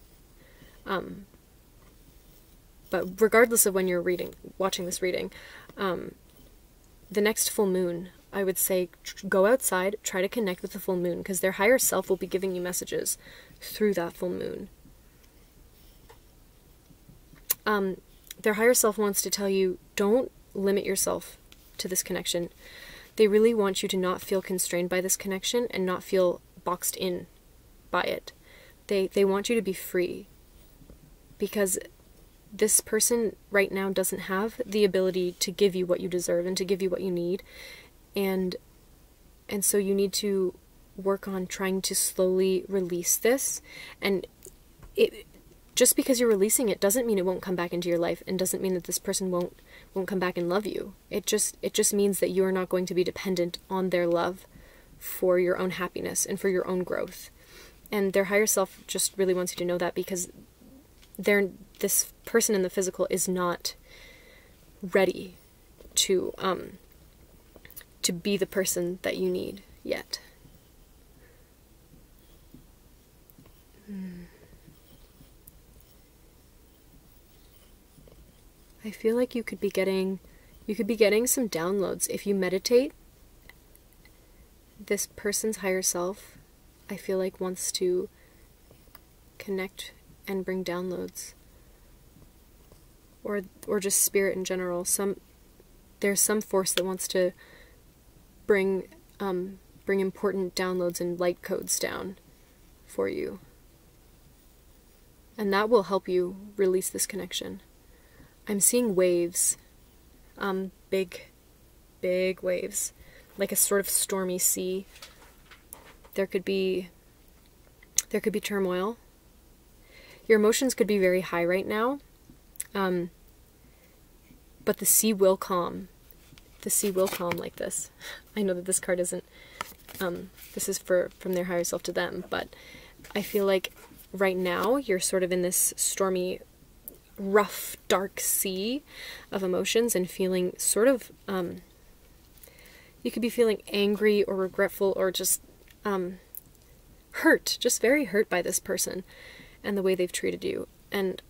But regardless of when you're watching this reading, the next full moon, I would say go outside, try to connect with the full moon, because their higher self will be giving you messages through that full moon. Their higher self wants to tell you, don't limit yourself to this connection. They really want you to not feel constrained by this connection and not feel boxed in by it. They want you to be free, because this person right now doesn't have the ability to give you what you deserve and to give you what you need. And so you need to work on trying to slowly release this. And just because you're releasing it doesn't mean it won't come back into your life, and doesn't mean that this person won't come back and love you. It just means that you are not going to be dependent on their love for your own happiness and for your own growth. And their higher self just really wants you to know that, because this person in the physical is not ready to be the person that you need yet. I feel like you could be getting some downloads if you meditate. This person's higher self, I feel like, wants to connect and bring downloads, or just spirit in general. There's some force that wants to bring important downloads and light codes down for you, and that will help you release this connection. I'm seeing waves, big waves, like a sort of stormy sea. There could be turmoil. Your emotions could be very high right now, but the sea will calm. The sea will calm like this. I know that this card isn't, this is from their higher self to them, but I feel like right now you're sort of in this stormy, rough, dark sea of emotions and feeling sort of, you could be feeling angry or regretful or just hurt, just very hurt by this person and the way they've treated you. And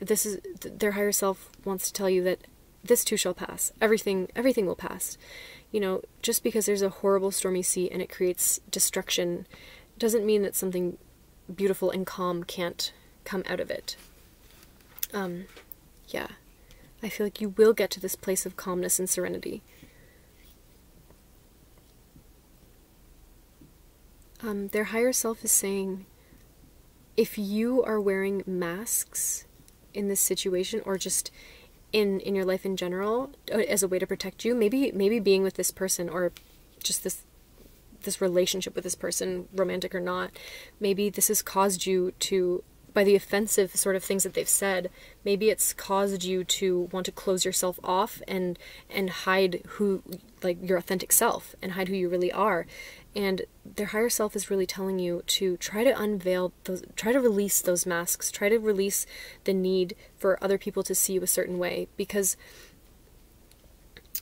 this is, their higher self wants to tell you that this too shall pass. Everything will pass. You know, just because there's a horrible stormy sea and it creates destruction doesn't mean that something beautiful and calm can't come out of it. Yeah, I feel like you will get to this place of calmness and serenity. Their higher self is saying, if you are wearing masks in this situation, or just in your life in general, as a way to protect you, maybe being with this person, or just this relationship with this person, romantic or not, maybe this has caused you to, by the offensive sort of things that they've said, maybe it's caused you to want to close yourself off and hide who, like, your authentic self, and hide who you really are. And their higher self is really telling you to try to unveil those, try to release those masks, try to release the need for other people to see you a certain way, because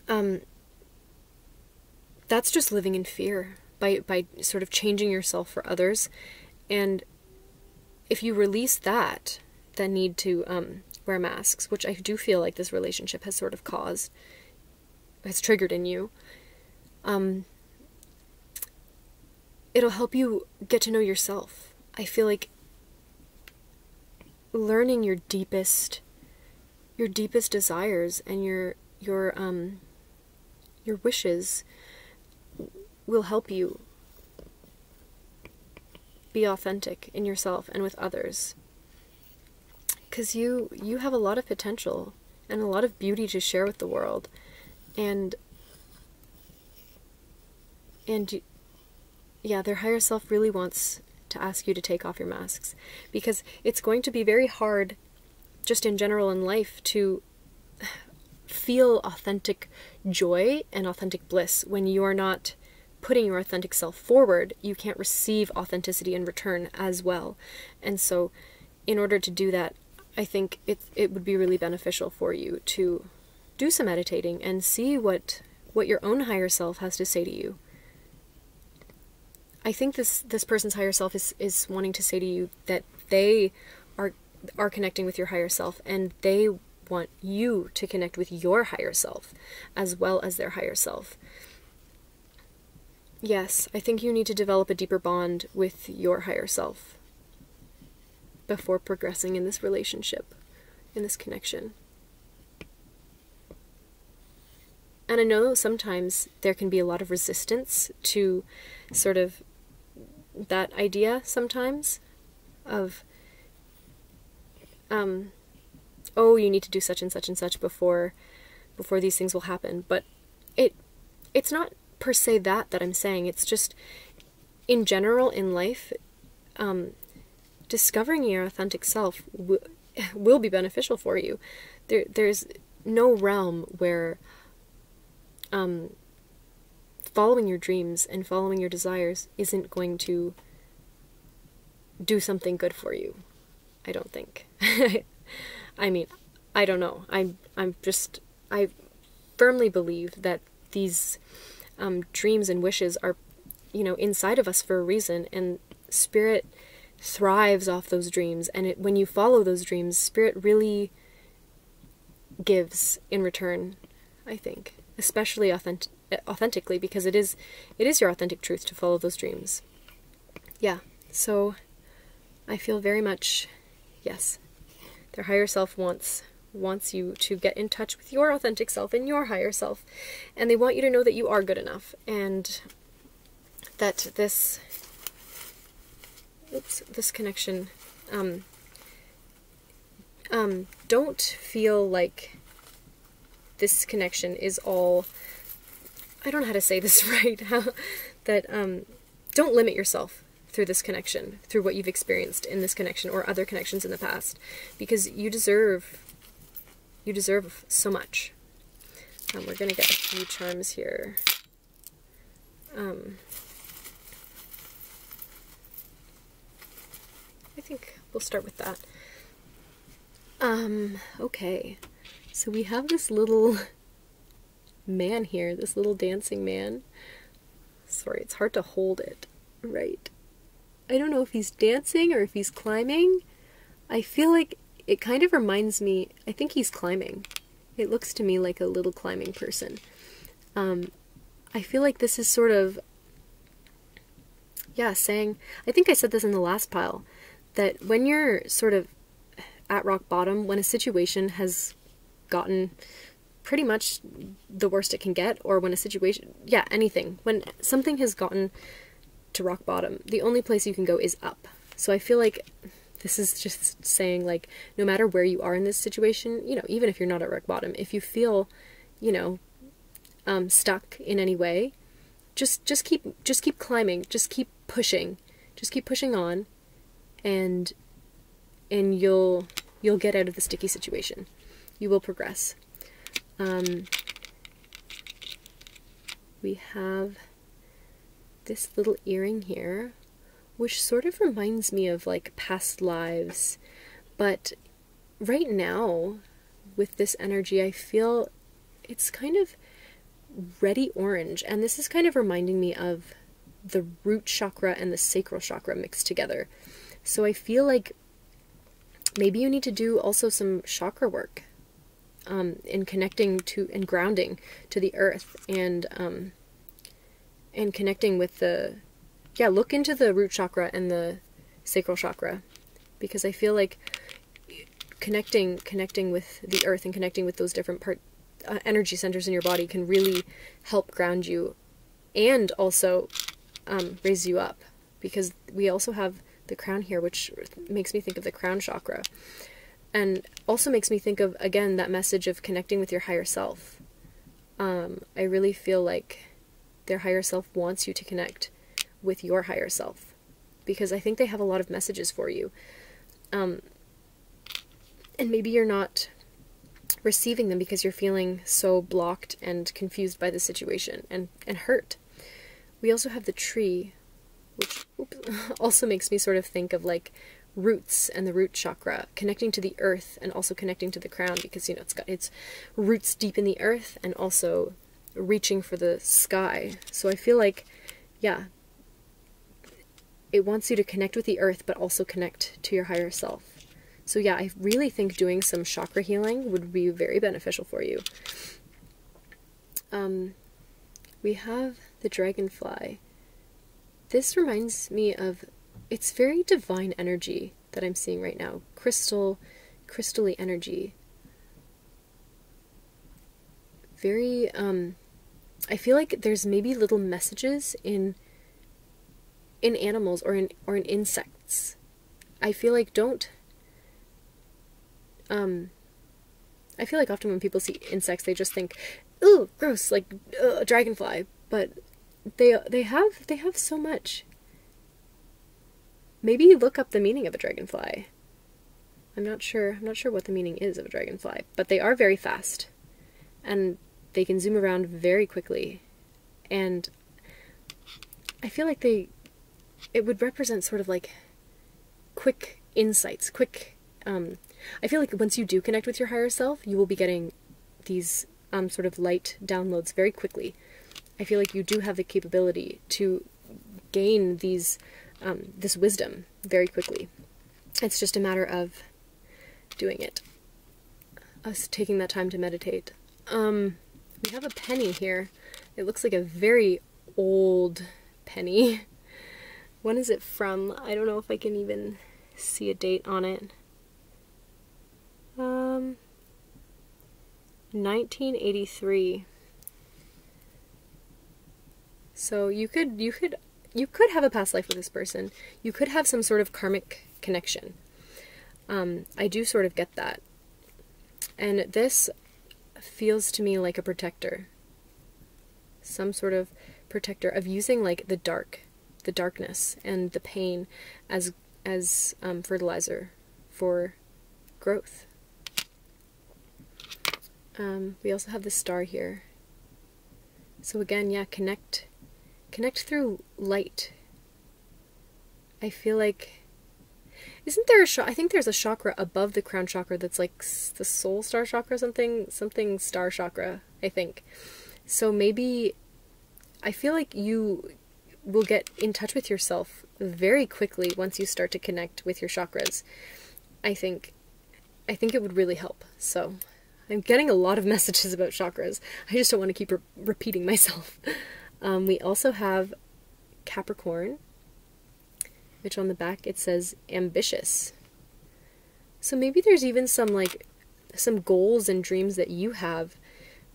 that's just living in fear. by sort of changing yourself for others. And if you release that need to wear masks, which I do feel like this relationship has sort of has triggered in you, it'll help you get to know yourself. I feel like learning your deepest desires and your wishes will help you be authentic in yourself and with others. Because you have a lot of potential and a lot of beauty to share with the world. And yeah, their higher self really wants to ask you to take off your masks, because it's going to be very hard just in general in life to feel authentic joy and authentic bliss when you are not putting your authentic self forward. You can't receive authenticity in return as well. And so in order to do that, I think it would be really beneficial for you to do some meditating and see what your own higher self has to say to you. I think this person's higher self is wanting to say to you that they are connecting with your higher self, and they want you to connect with your higher self as well as their higher self. Yes, I think you need to develop a deeper bond with your higher self before progressing in this relationship, in this connection. And I know sometimes there can be a lot of resistance to sort of that idea sometimes of, oh, you need to do such and such and such before these things will happen. But it's not per se that I'm saying. It's just, in general in life, discovering your authentic self will be beneficial for you. There's no realm where following your dreams and following your desires isn't going to do something good for you. I don't think. I mean, I don't know. I firmly believe that these dreams and wishes are, inside of us for a reason, and spirit thrives off those dreams. And when you follow those dreams, spirit really gives in return, I think, especially authentically, because it is your authentic truth to follow those dreams. Yeah, so I feel very much, yes, their higher self wants you to get in touch with your authentic self and your higher self, and they want you to know that you are good enough, and that this connection, don't feel like this connection is all, I don't know how to say this right, don't limit yourself through this connection, through what you've experienced in this connection or other connections in the past, because you deserve so much. We're gonna get a few charms here. I think we'll start with that. Okay, so we have this little man here, this little dancing man. Sorry, it's hard to hold it right. I don't know if he's dancing or if he's climbing. I feel like it kind of reminds me, I think he's climbing. It looks to me like a little climbing person. I feel like this is sort of, yeah, saying, I think I said this in the last pile, that when you're sort of at rock bottom, when a situation has gotten pretty much the worst it can get, or when a situation, yeah, anything, when something has gotten to rock bottom, the only place you can go is up. So I feel like this is just saying, like, no matter where you are in this situation, even if you're not at rock bottom, if you feel, stuck in any way, just keep climbing, just keep pushing on, and you'll get out of the sticky situation. You will progress. We have this little earring here, which sort of reminds me of like past lives, but right now with this energy I feel it's kind of reddy orange, and this is kind of reminding me of the root chakra and the sacral chakra mixed together. So I feel like maybe you need to do also some chakra work in connecting to and grounding to the earth, and connecting with the, look into the root chakra and the sacral chakra, because I feel like connecting with the earth and connecting with those different energy centers in your body can really help ground you and also raise you up, because we also have the crown here, which makes me think of the crown chakra, and also makes me think of, again, that message of connecting with your higher self. I really feel like their higher self wants you to connect with your higher self, because I think they have a lot of messages for you. And maybe you're not receiving them because you're feeling so blocked and confused by the situation and hurt. We also have the tree, which also makes me sort of think of like roots and the root chakra, connecting to the earth and also connecting to the crown, because, you know, it's got its roots deep in the earth and also reaching for the sky. So I feel like, yeah, it wants you to connect with the earth but also connect to your higher self. So yeah, I really think doing some chakra healing would be very beneficial for you. We have the dragonfly. This reminds me of, it's very divine energy that I'm seeing right now. Crystal-y energy. Very, I feel like there's maybe little messages in animals or in insects. I feel like I feel like often when people see insects, they just think, ooh, gross, like a dragonfly. But they have so much. Maybe look up the meaning of a dragonfly. I'm not sure what the meaning is of a dragonfly, but they are very fast, and they can zoom around very quickly, and I feel like it would represent sort of like quick insights, I feel like once you do connect with your higher self, you will be getting these sort of light downloads very quickly. I feel like you do have the capability to gain these this wisdom very quickly. It's just a matter of doing it. Us taking that time to meditate. We have a penny here. It looks like a very old penny. When is it from? I don't know if I can even see a date on it. 1983. So you could have a past life with this person. You could have some sort of karmic connection. I do sort of get that. And this feels to me like a protector. Some sort of protector of using like the darkness and the pain as fertilizer for growth. We also have the star here. So again, yeah, connect through light. I feel like, isn't there I think there's a chakra above the crown chakra that's like the soul star chakra, something star chakra, I think. So maybe, I feel like you will get in touch with yourself very quickly once you start to connect with your chakras. I think it would really help. So I'm getting a lot of messages about chakras. I just don't want to keep repeating myself. We also have Capricorn, which on the back it says ambitious. So maybe there's even some goals and dreams that you have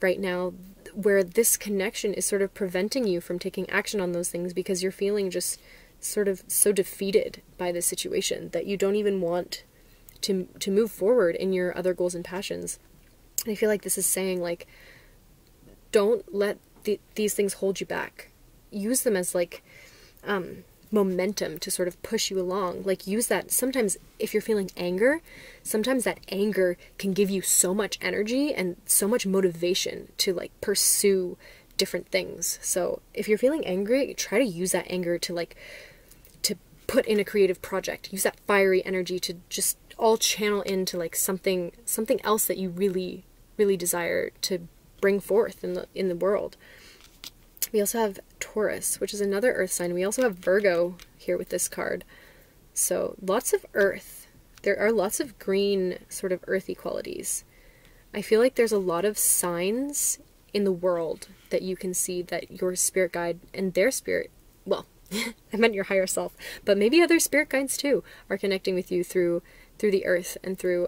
right now where this connection is sort of preventing you from taking action on those things because you're feeling just sort of so defeated by the situation that you don't even want to move forward in your other goals and passions. And I feel like this is saying, like, don't let these things hold you back. Use them as like momentum to sort of push you along. Like, use that. Sometimes if you're feeling anger, sometimes that anger can give you so much energy and so much motivation to like pursue different things. So if you're feeling angry, try to use that anger to put in a creative project. Use that fiery energy to just all channel into like something else that you really, really desire to bring forth in the world. We also have Taurus, which is another earth sign. We also have Virgo here with this card. So lots of earth. There are lots of green sort of earthy qualities. I feel like there's a lot of signs in the world that you can see that your spirit guide and their spirit, well, I meant your higher self, but maybe other spirit guides too are connecting with you through the earth and through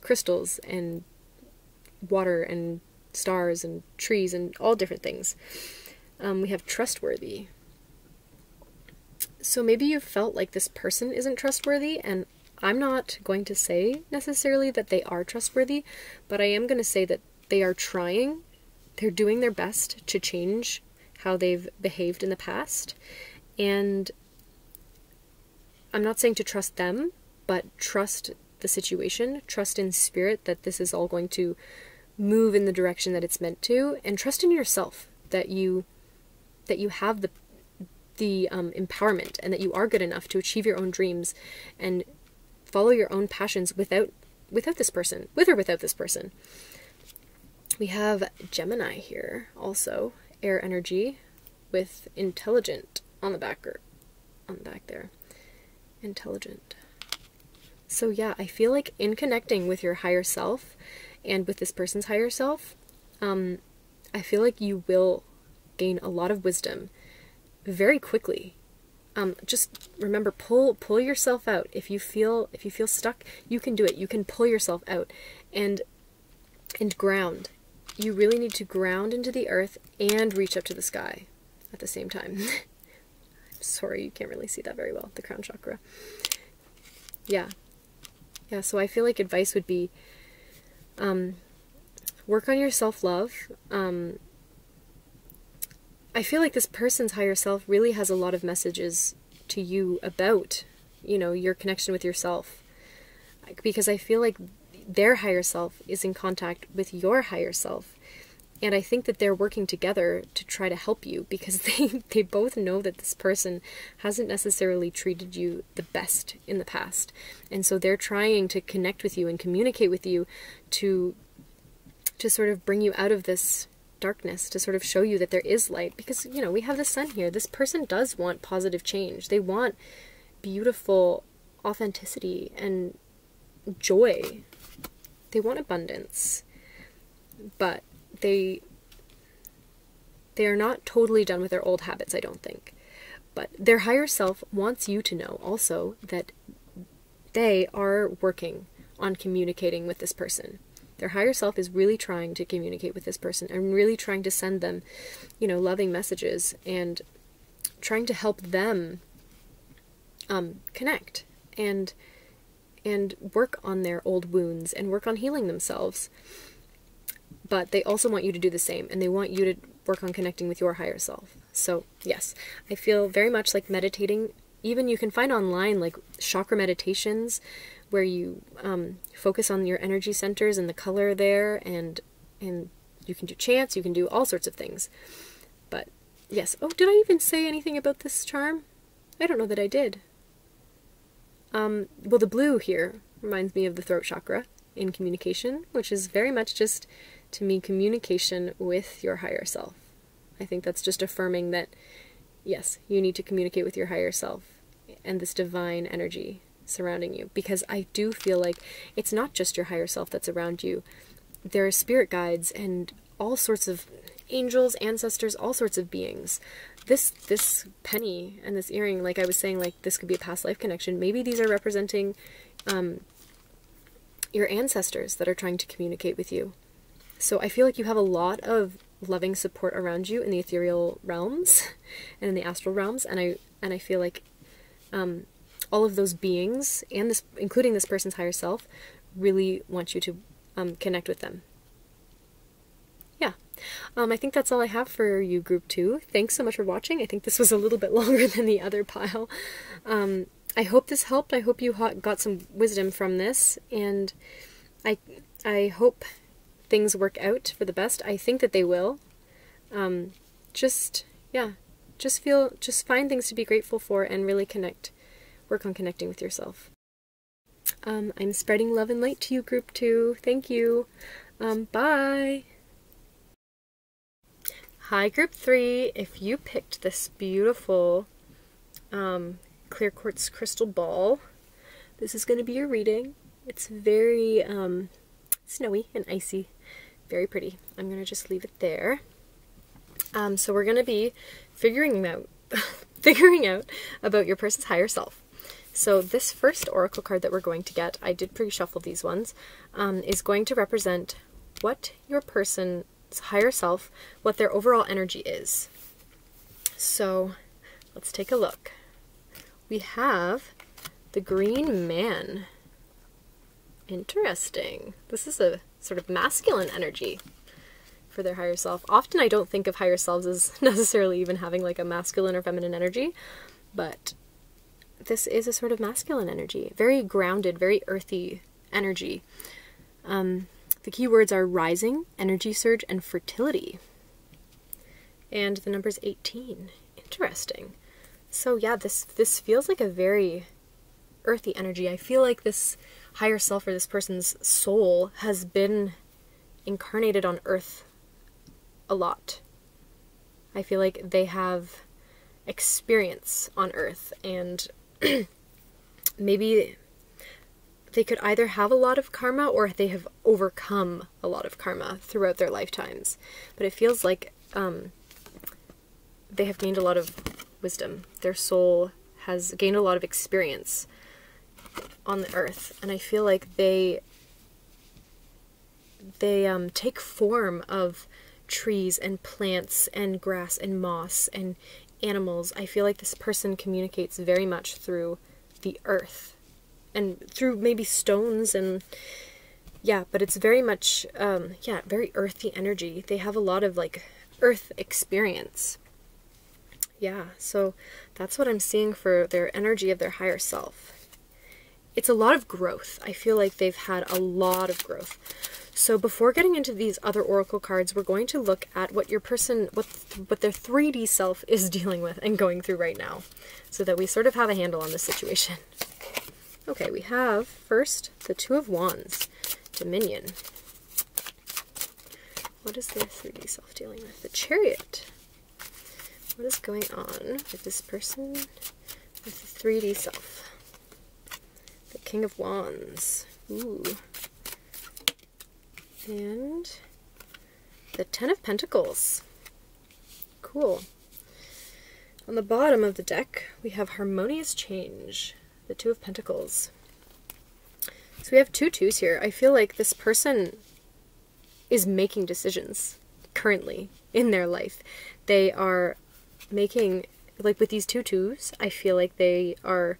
crystals and water and stars and trees and all different things. We have trustworthy. So maybe you felt like this person isn't trustworthy, and I'm not going to say necessarily that they are trustworthy, but I am going to say that they are trying. They're doing their best to change how they've behaved in the past. And I'm not saying to trust them, but trust the situation, trust in spirit that this is all going to move in the direction that it's meant to, and trust in yourself that you have the empowerment and that you are good enough to achieve your own dreams and follow your own passions without this person, with or without this person. We have Gemini here also, air energy with intelligent on the back there. Intelligent. So yeah, I feel like in connecting with your higher self and with this person's higher self, I feel like you will gain a lot of wisdom very quickly. Just remember, pull yourself out. If you feel stuck, you can do it. You can pull yourself out and ground. You really need to ground into the earth and reach up to the sky at the same time. I'm sorry, you can't really see that very well, the crown chakra. Yeah, so I feel like advice would be work on your self-love. I feel like this person's higher self really has a lot of messages to you about, your connection with yourself. Because I feel like their higher self is in contact with your higher self. And I think that they're working together to try to help you because they both know that this person hasn't necessarily treated you the best in the past. And so they're trying to connect with you and communicate with you to sort of bring you out of this darkness, to sort of show you that there is light. Because, we have the sun here. This person does want positive change. They want beautiful authenticity and joy. They want abundance. But they are not totally done with their old habits, I don't think. But their higher self wants you to know also that they are working on communicating with this person. Their higher self is really trying to communicate with this person and really trying to send them, loving messages and trying to help them connect and work on their old wounds and work on healing themselves. But they also want you to do the same, and they want you to work on connecting with your higher self. So yes, I feel very much like meditating. Even you can find online like chakra meditations where you focus on your energy centers and the color there, and you can do chants, you can do all sorts of things. But yes, oh, did I even say anything about this charm? I don't know that I did. Well, the blue here reminds me of the throat chakra in communication, which is very much just, to me, communication with your higher self. I think that's just affirming that, yes, you need to communicate with your higher self and this divine energy surrounding you. Because I do feel like it's not just your higher self that's around you. There are spirit guides and all sorts of angels, ancestors, all sorts of beings. This penny and this earring, like I was saying, like this could be a past life connection. Maybe these are representing your ancestors that are trying to communicate with you. So I feel like you have a lot of loving support around you in the ethereal realms and in the astral realms, and I feel like all of those beings, and this, including this person's higher self, really want you to connect with them. Yeah. I think that's all I have for you, Group 2. Thanks so much for watching. I think this was a little bit longer than the other pile. I hope this helped. I hope you got some wisdom from this, and I hope things work out for the best. I think that they will. Just find things to be grateful for and really work on connecting with yourself. I'm spreading love and light to you, Group 2. Thank you. Bye. Hi, group 3. If you picked this beautiful clear quartz crystal ball, this is going to be your reading. It's very snowy and icy. Very pretty. I'm going to just leave it there. So we're going to be figuring out about your person's higher self. So this first oracle card that we're going to get, I did pre-shuffle these ones, is going to represent what your person's higher self, what their overall energy is. So let's take a look. We have the Green Man. Interesting. This is a sort of masculine energy for their higher self. Often I don't think of higher selves as necessarily even having like a masculine or feminine energy, but this is a sort of masculine energy. Very grounded, very earthy energy. The key words are rising, energy surge, and fertility. And the number's 18. Interesting. So yeah, this feels like a very earthy energy. I feel like this higher self or this person's soul has been incarnated on Earth a lot. I feel like they have experience on Earth, and maybe they could either have a lot of karma or they have overcome a lot of karma throughout their lifetimes. But it feels like they have gained a lot of wisdom. Their soul has gained a lot of experience on the Earth, and I feel like they take form of trees and plants and grass and moss and animals. I feel like this person communicates very much through the earth and through maybe stones, and yeah, but it's very much very earthy energy. They have a lot of like earth experience. Yeah, so that's what I'm seeing for their energy of their higher self. It's a lot of growth. I feel like they've had a lot of growth. So before getting into these other oracle cards, we're going to look at what your person, what their 3D self is dealing with and going through right now, so that we sort of have a handle on this situation. Okay, we have first the Two of Wands, Dominion. What is their 3D self dealing with? The Chariot. What is going on with this person with the 3D self? The King of Wands. Ooh. And the Ten of Pentacles. Cool. On the bottom of the deck, we have Harmonious Change, the Two of Pentacles. So we have two twos here. I feel like this person is making decisions currently in their life. They are making, like with these two twos, I feel like they are,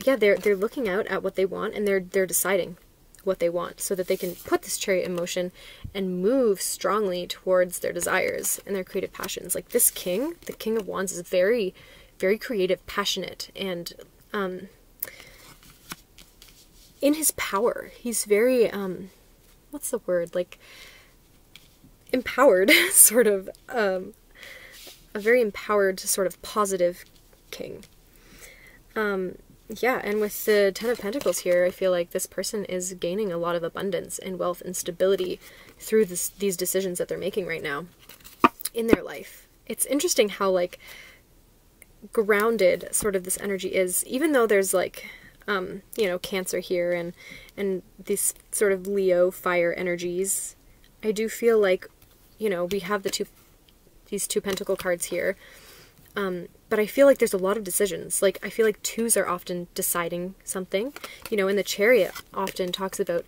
yeah, they're looking out at what they want, and they're deciding what they want so that they can put this Chariot in motion and move strongly towards their desires and their creative passions. Like this king, the King of Wands, is very, very creative, passionate, and in his power. He's very, what's the word? Like empowered, sort of, a very empowered, sort of positive king. Yeah, and with the Ten of Pentacles here, I feel like this person is gaining a lot of abundance and wealth and stability through these decisions that they're making right now in their life. It's interesting how, like, grounded sort of this energy is, even though there's, like, you know, Cancer here and these sort of Leo fire energies. I do feel like, you know, we have these two Pentacle cards here. But I feel like there's a lot of decisions. Like, I feel like twos are often deciding something. You know, in the Chariot often talks about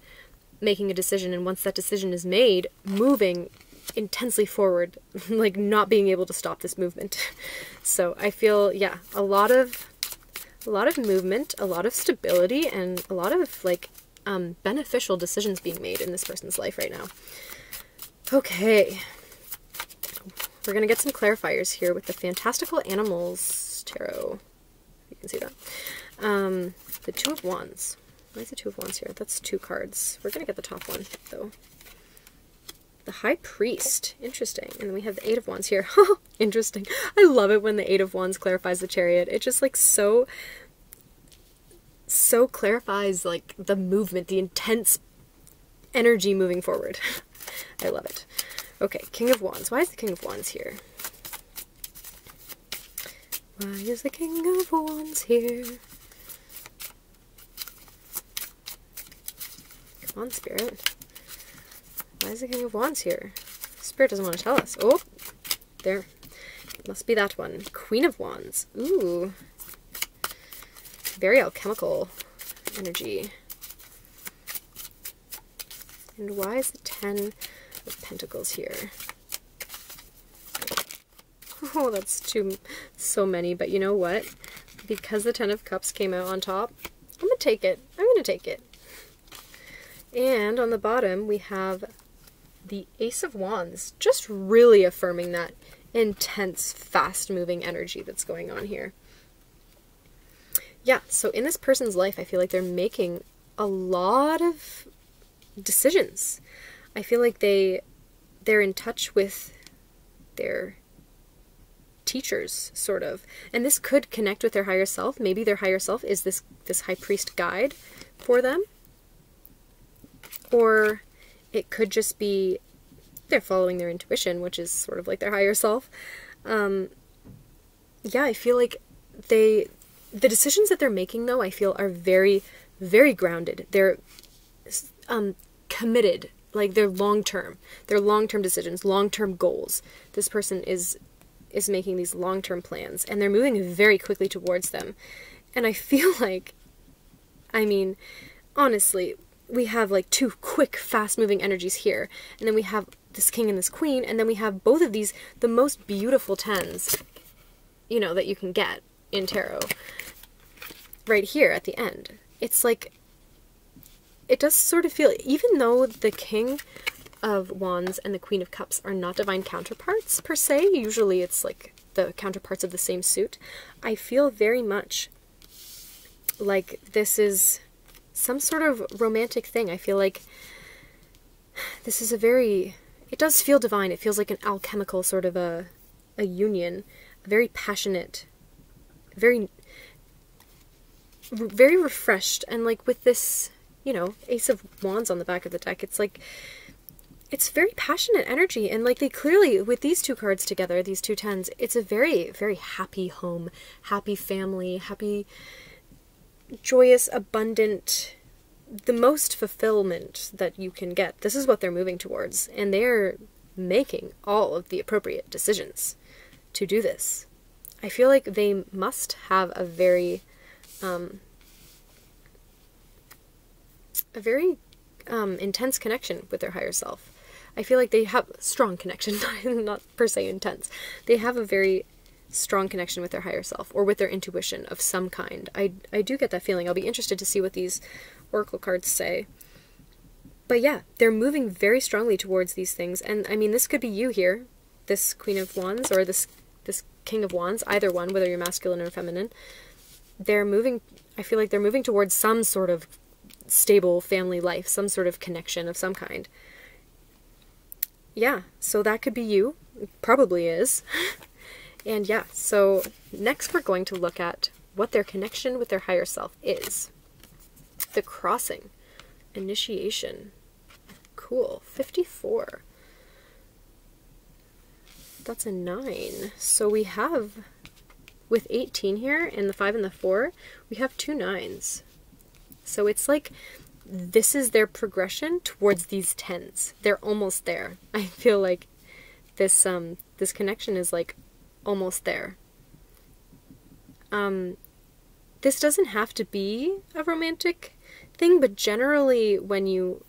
making a decision, and once that decision is made, moving intensely forward, like not being able to stop this movement. So I feel, yeah, a lot of movement, a lot of stability, and a lot of like beneficial decisions being made in this person's life right now. Okay. We're going to get some clarifiers here with the Fantastical Animals Tarot. You can see that. The Two of Wands. Why is the Two of Wands here? That's two cards. We're going to get the top one, though. The High Priest. Interesting. And then we have the Eight of Wands here. Interesting. I love it when the Eight of Wands clarifies the Chariot. It just, like, so clarifies, like, the movement, the intense energy moving forward. I love it. Okay, King of Wands. Why is the King of Wands here? Why is the King of Wands here? Come on, Spirit. Why is the King of Wands here? Spirit doesn't want to tell us. Oh, there. Must be that one. Queen of Wands. Ooh. Very alchemical energy. And why is the 10 of Pentacles here? Oh, that's so many, but you know what? Because the 10 of Cups came out on top, I'm gonna take it. I'm gonna take it. And on the bottom, we have the Ace of Wands, just really affirming that intense, fast-moving energy that's going on here. Yeah, so in this person's life, I feel like they're making a lot of decisions. I feel like they're in touch with their teachers, sort of. And this could connect with their higher self. Maybe their higher self is this high priest guide for them. Or it could just be they're following their intuition, which is sort of like their higher self. Yeah, I feel like the decisions that they're making, though, I feel are very, very grounded. They're committed. Like, they're long-term. They're long-term decisions, long-term goals. This person is making these long-term plans, and they're moving very quickly towards them. And I feel like, I mean, honestly, we have like two quick, fast-moving energies here, and then we have this king and this queen, and then we have both of these, the most beautiful 10s, you know, that you can get in tarot, right here at the end. It's like, it does sort of feel, even though the King of Wands and the Queen of Cups are not divine counterparts, per se, usually it's like the counterparts of the same suit, I feel very much like this is some sort of romantic thing. I feel like this is it does feel divine. It feels like an alchemical sort of a union, a very passionate, very refreshed, and like with this, you know, Ace of Wands on the back of the deck, it's like, it's very passionate energy, and like they clearly, with these two cards together, these two 10s, it's a very, very happy home, happy family, happy, joyous, abundant, the most fulfillment that you can get. This is what they're moving towards, and they're making all of the appropriate decisions to do this. I feel like they must have a very intense connection with their higher self. I feel like they have a strong connection, not per se intense. They have a very strong connection with their higher self, or with their intuition of some kind. I do get that feeling. I'll be interested to see what these oracle cards say. But yeah, they're moving very strongly towards these things. And I mean, this could be you here, this Queen of Wands, or this King of Wands, either one, whether you're masculine or feminine. They're moving, I feel like they're moving towards some sort of stable family life, some sort of connection of some kind. Yeah, so that could be you. It probably is. And yeah, so next we're going to look at what their connection with their higher self is. The Crossing. Initiation. Cool. 54. That's a 9. So we have, with 18 here, and the 5 and the 4, we have 2 9s. So it's like, this is their progression towards these 10s. They're almost there. I feel like this this connection is like almost there. This doesn't have to be a romantic thing, but generally when you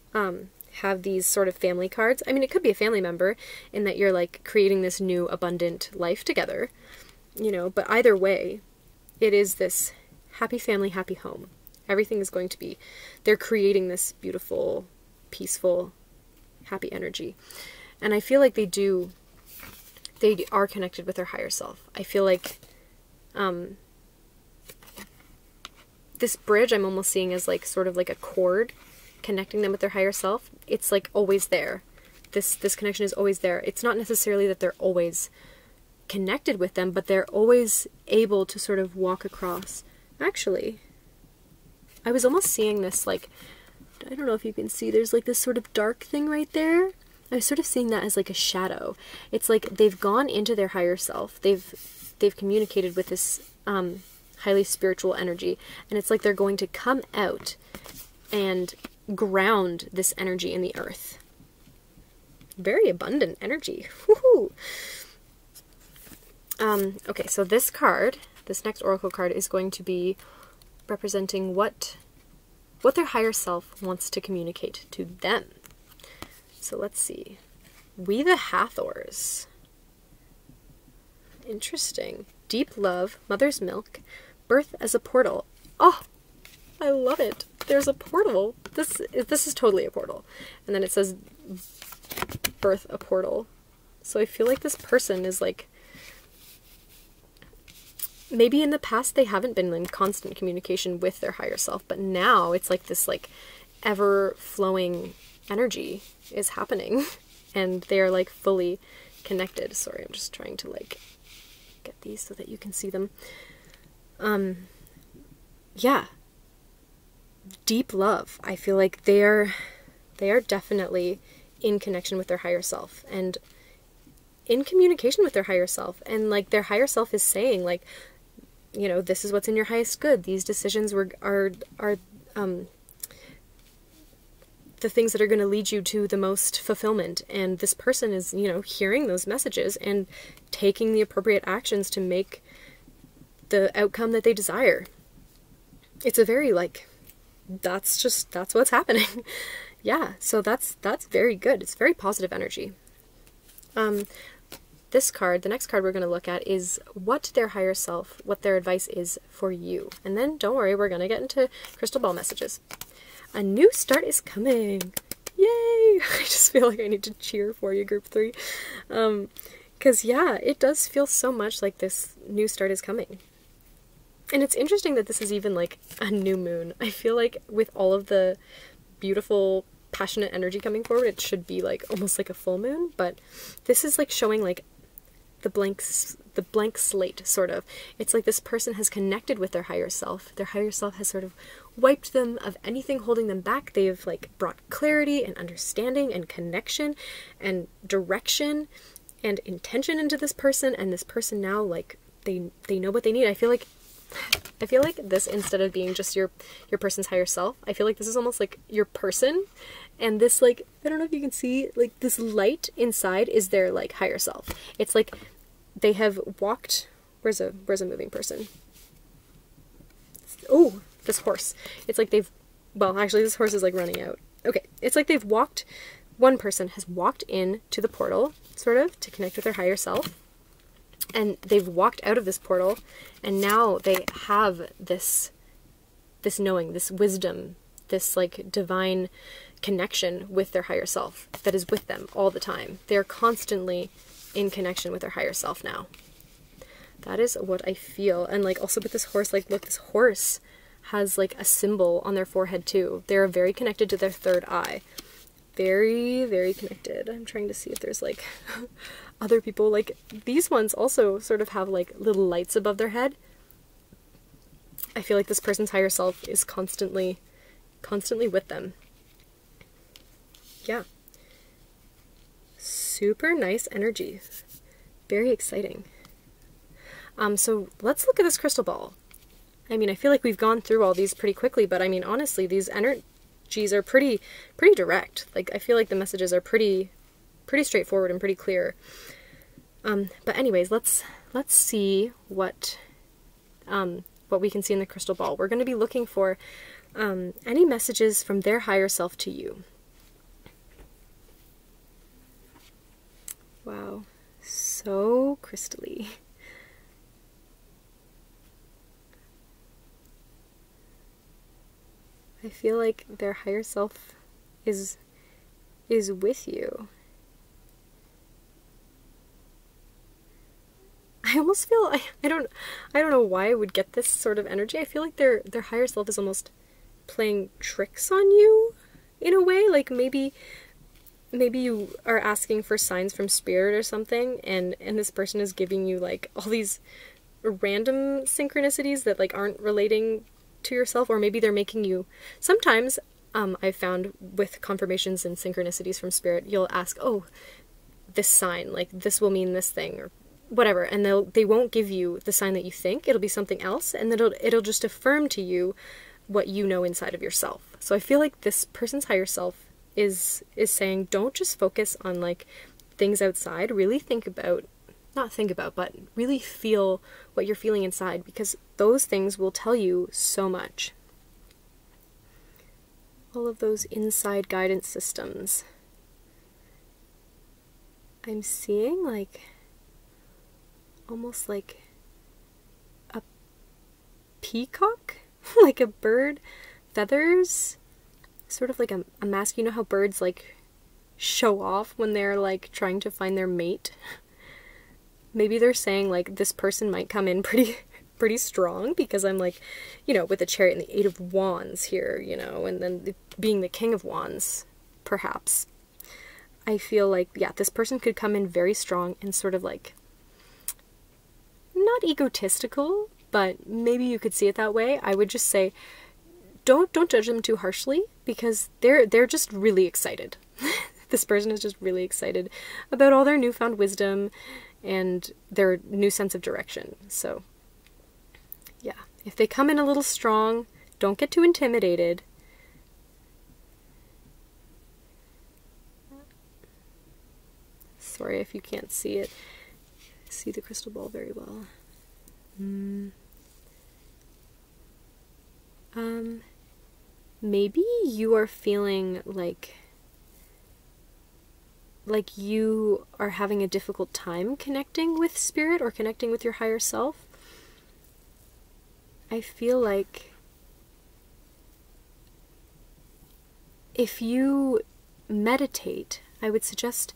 have these sort of family cards, I mean, it could be a family member in that you're like creating this new abundant life together, you know, but either way, it is this happy family, happy home. Everything is going to be, they're creating this beautiful, peaceful, happy energy. And I feel like they are connected with their higher self. I feel like this bridge I'm almost seeing as like sort of like a cord connecting them with their higher self. It's like always there. This connection is always there. It's not necessarily that they're always connected with them, but they're always able to sort of walk across. Actually, I was almost seeing this, like, I don't know if you can see, there's like this sort of dark thing right there. I was sort of seeing that as like a shadow. It's like they've gone into their higher self. They've communicated with this highly spiritual energy, and it's like they're going to come out and ground this energy in the earth. Very abundant energy. Woohoo! Okay, so this card, this next oracle card, is going to be representing what their higher self wants to communicate to them. So let's see. We the Hathors. Interesting. Deep love, mother's milk, birth as a portal. Oh, I love it. There's a portal. This is totally a portal. And then it says birth a portal. So I feel like this person is like, maybe in the past they haven't been in constant communication with their higher self, but now it's like this like ever-flowing energy is happening and they are like fully connected. Sorry, I'm just trying to like get these so that you can see them. Yeah. Deep love. I feel like they are definitely in connection with their higher self and in communication with their higher self, and like their higher self is saying like, you know, this is what's in your highest good. These decisions are the things that are going to lead you to the most fulfillment. And this person is, you know, hearing those messages and taking the appropriate actions to make the outcome that they desire. It's a very like, that's what's happening. Yeah, so that's very good. It's very positive energy. This card, the next card we're going to look at is what their higher self, what their advice is for you. And then don't worry, we're going to get into crystal ball messages. A new start is coming. Yay! I just feel like I need to cheer for you, group 3. Because yeah, it does feel so much like this new start is coming. And it's interesting that this is even like a new moon. I feel like with all of the beautiful, passionate energy coming forward, it should be like almost like a full moon, but this is like showing like the blank slate, sort of. It's like this person has connected with their higher self. Their higher self has sort of wiped them of anything holding them back. They've like brought clarity and understanding and connection and direction and intention into this person, and this person now like they know what they need. I feel like this, instead of being just your person's higher self, I feel like this is almost like your person, and this like, I don't know if you can see, like this light inside is their like higher self. It's like they have walked, where's a moving person? Oh, this horse. It's like well, actually this horse is like running out. Okay, it's like they've walked, one person has walked in to the portal, sort of, to connect with their higher self. And they've walked out of this portal, and now they have this knowing, this wisdom, this like divine connection with their higher self that is with them all the time. They're constantly in connection with their higher self now. That is what I feel. And like also with this horse, like look, this horse has like a symbol on their forehead too. They're very connected to their third eye. Very, very connected. I'm trying to see if there's like other people, like these ones also sort of have like little lights above their head. I feel like this person's higher self is constantly with them. Yeah. Super nice energy. Very exciting. So let's look at this crystal ball. I mean, I feel like we've gone through all these pretty quickly, but I mean, honestly, these energies are pretty direct. Like, I feel like the messages are pretty straightforward and pretty clear. But anyways, let's see what we can see in the crystal ball. We're going to be looking for any messages from their higher self to you. Wow, so crystally. I feel like their higher self is with you. I almost feel, I don't know why I would get this sort of energy. I feel like their higher self is almost playing tricks on you in a way. Like maybe you are asking for signs from spirit or something, and this person is giving you like all these random synchronicities that like aren't relating to yourself, or maybe they're making you, sometimes I found with confirmations and synchronicities from Spirit, you'll ask, oh, this sign, like this will mean this thing or whatever, and they won't give you the sign that you think. It'll be something else, and then it'll just affirm to you what you know inside of yourself. So I feel like this person's higher self is saying, don't just focus on like things outside. Really but really feel what you're feeling inside, because those things will tell you so much. All of those inside guidance systems. I'm seeing like almost like a peacock, like a bird, feathers, sort of like a mask. You know how birds like show off when they're like trying to find their mate? Maybe they're saying like this person might come in pretty strong, because I'm like, you know, with the Chariot and the Eight of Wands here, you know, and then being the King of Wands, perhaps. I feel like, yeah, this person could come in very strong and sort of like, not egotistical, but maybe you could see it that way. I would just say, don't judge them too harshly, because they're just really excited. This person is just really excited about all their newfound wisdom and their new sense of direction. So, yeah, if they come in a little strong, don't get too intimidated. Sorry if you can't see it. See the crystal ball very well. Maybe you are feeling like you are having a difficult time connecting with Spirit or connecting with your higher self. I feel like if you meditate, I would suggest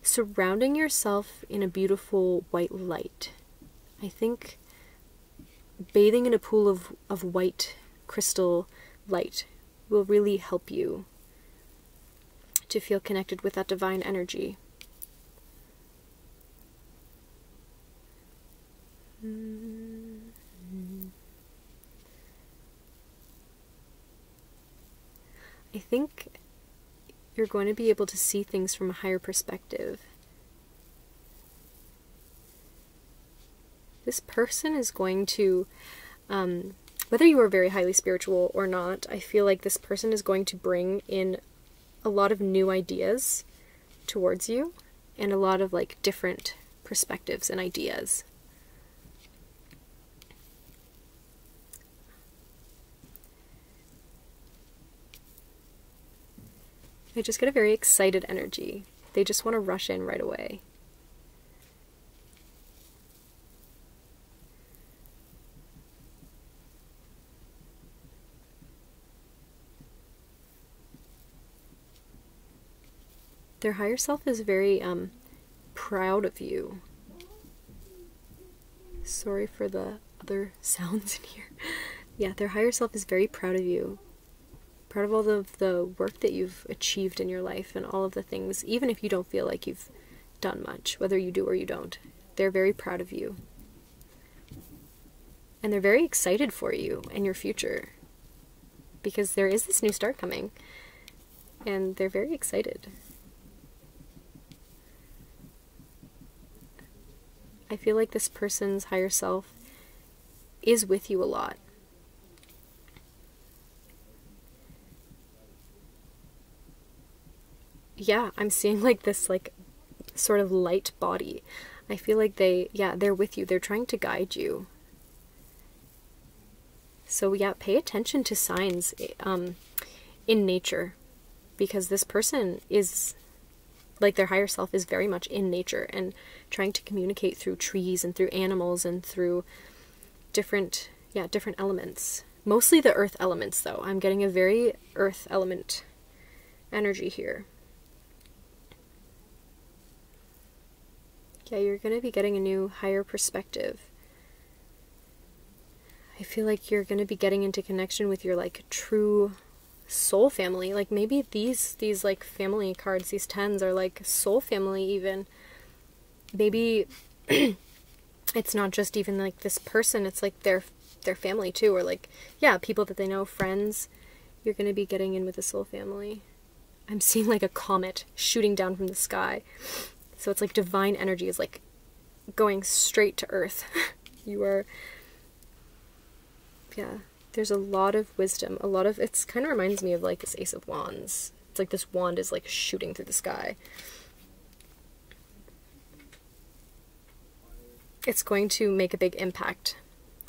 surrounding yourself in a beautiful white light. I think bathing in a pool of white crystal light will really help you to feel connected with that divine energy. I think you're going to be able to see things from a higher perspective. This person is going to, whether you are very highly spiritual or not, I feel like this person is going to bring in a lot of new ideas towards you, and a lot of like different perspectives and ideas. I just get a very excited energy. They just want to rush in right away. Their higher self is very proud of you. Sorry for the other sounds in here. Yeah, their higher self is very proud of you. Proud of all of the work that you've achieved in your life and all of the things, even if you don't feel like you've done much, whether you do or you don't. They're very proud of you. And they're very excited for you and your future, because there is this new start coming, and they're very excited. I feel like this person's higher self is with you a lot. Yeah, I'm seeing like this like sort of light body. I feel like they're with you. They're trying to guide you. So yeah, pay attention to signs in nature, because this person is, like, their higher self is very much in nature and trying to communicate through trees and through animals and through different elements. Mostly the earth elements, though. I'm getting a very earth element energy here. Yeah, you're going to be getting a new higher perspective. I feel like you're going to be getting into connection with your, like, true soul family. Like, maybe these like family cards, these 10s, are like soul family even. Maybe it's not just even like this person, it's like their family too, or like, yeah, people that they know, friends. you're going to be getting in with the soul family. I'm seeing like a comet shooting down from the sky. So it's like divine energy is like going straight to earth. You are, yeah, there's a lot of wisdom, a lot of, it's kind of reminds me of like this Ace of Wands. It's like this wand is like shooting through the sky. It's going to make a big impact.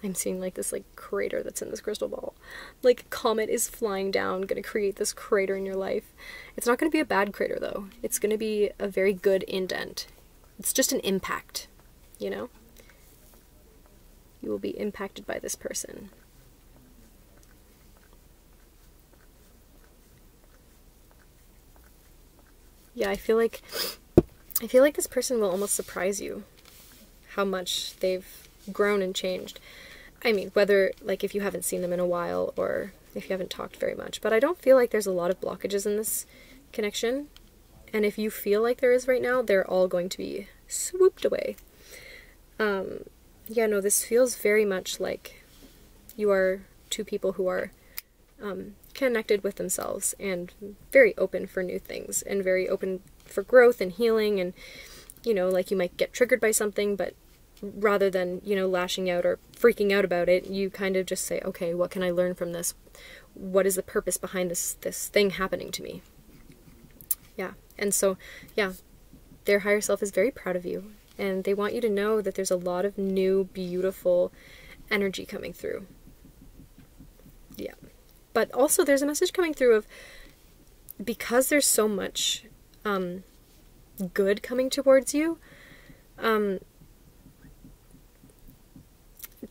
I'm seeing like this like crater that's in this crystal ball. Like a comet is flying down, going to create this crater in your life. It's not going to be a bad crater though. It's going to be a very good indent. It's just an impact, you know? You will be impacted by this person. Yeah, I feel like this person will almost surprise you how much they've grown and changed. I mean, whether, like, if you haven't seen them in a while or if you haven't talked very much. But I don't feel like there's a lot of blockages in this connection. And if you feel like there is right now, they're all going to be swooped away. Yeah, no, this feels very much like you are two people who are connected with themselves and very open for new things and very open for growth and healing. And, you know, like you might get triggered by something, but rather than, you know, lashing out or freaking out about it, you kind of just say, okay, what can I learn from this? What is the purpose behind this thing happening to me? Yeah. And so, yeah, their higher self is very proud of you, and they want you to know that there's a lot of new, beautiful energy coming through. Yeah. But also there's a message coming through of, because there's so much good coming towards you,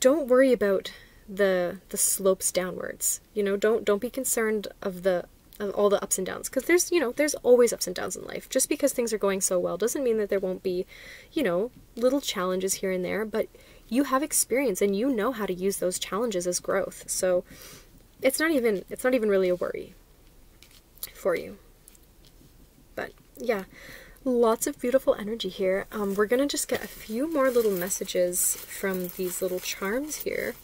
don't worry about the slopes downwards. You know, don't be concerned of all the ups and downs, because there's, you know, there's always ups and downs in life. Just because things are going so well doesn't mean that there won't be, you know, little challenges here and there, but you have experience and you know how to use those challenges as growth. So it's not even really a worry for you. But yeah, lots of beautiful energy here. We're gonna just get a few more little messages from these little charms here.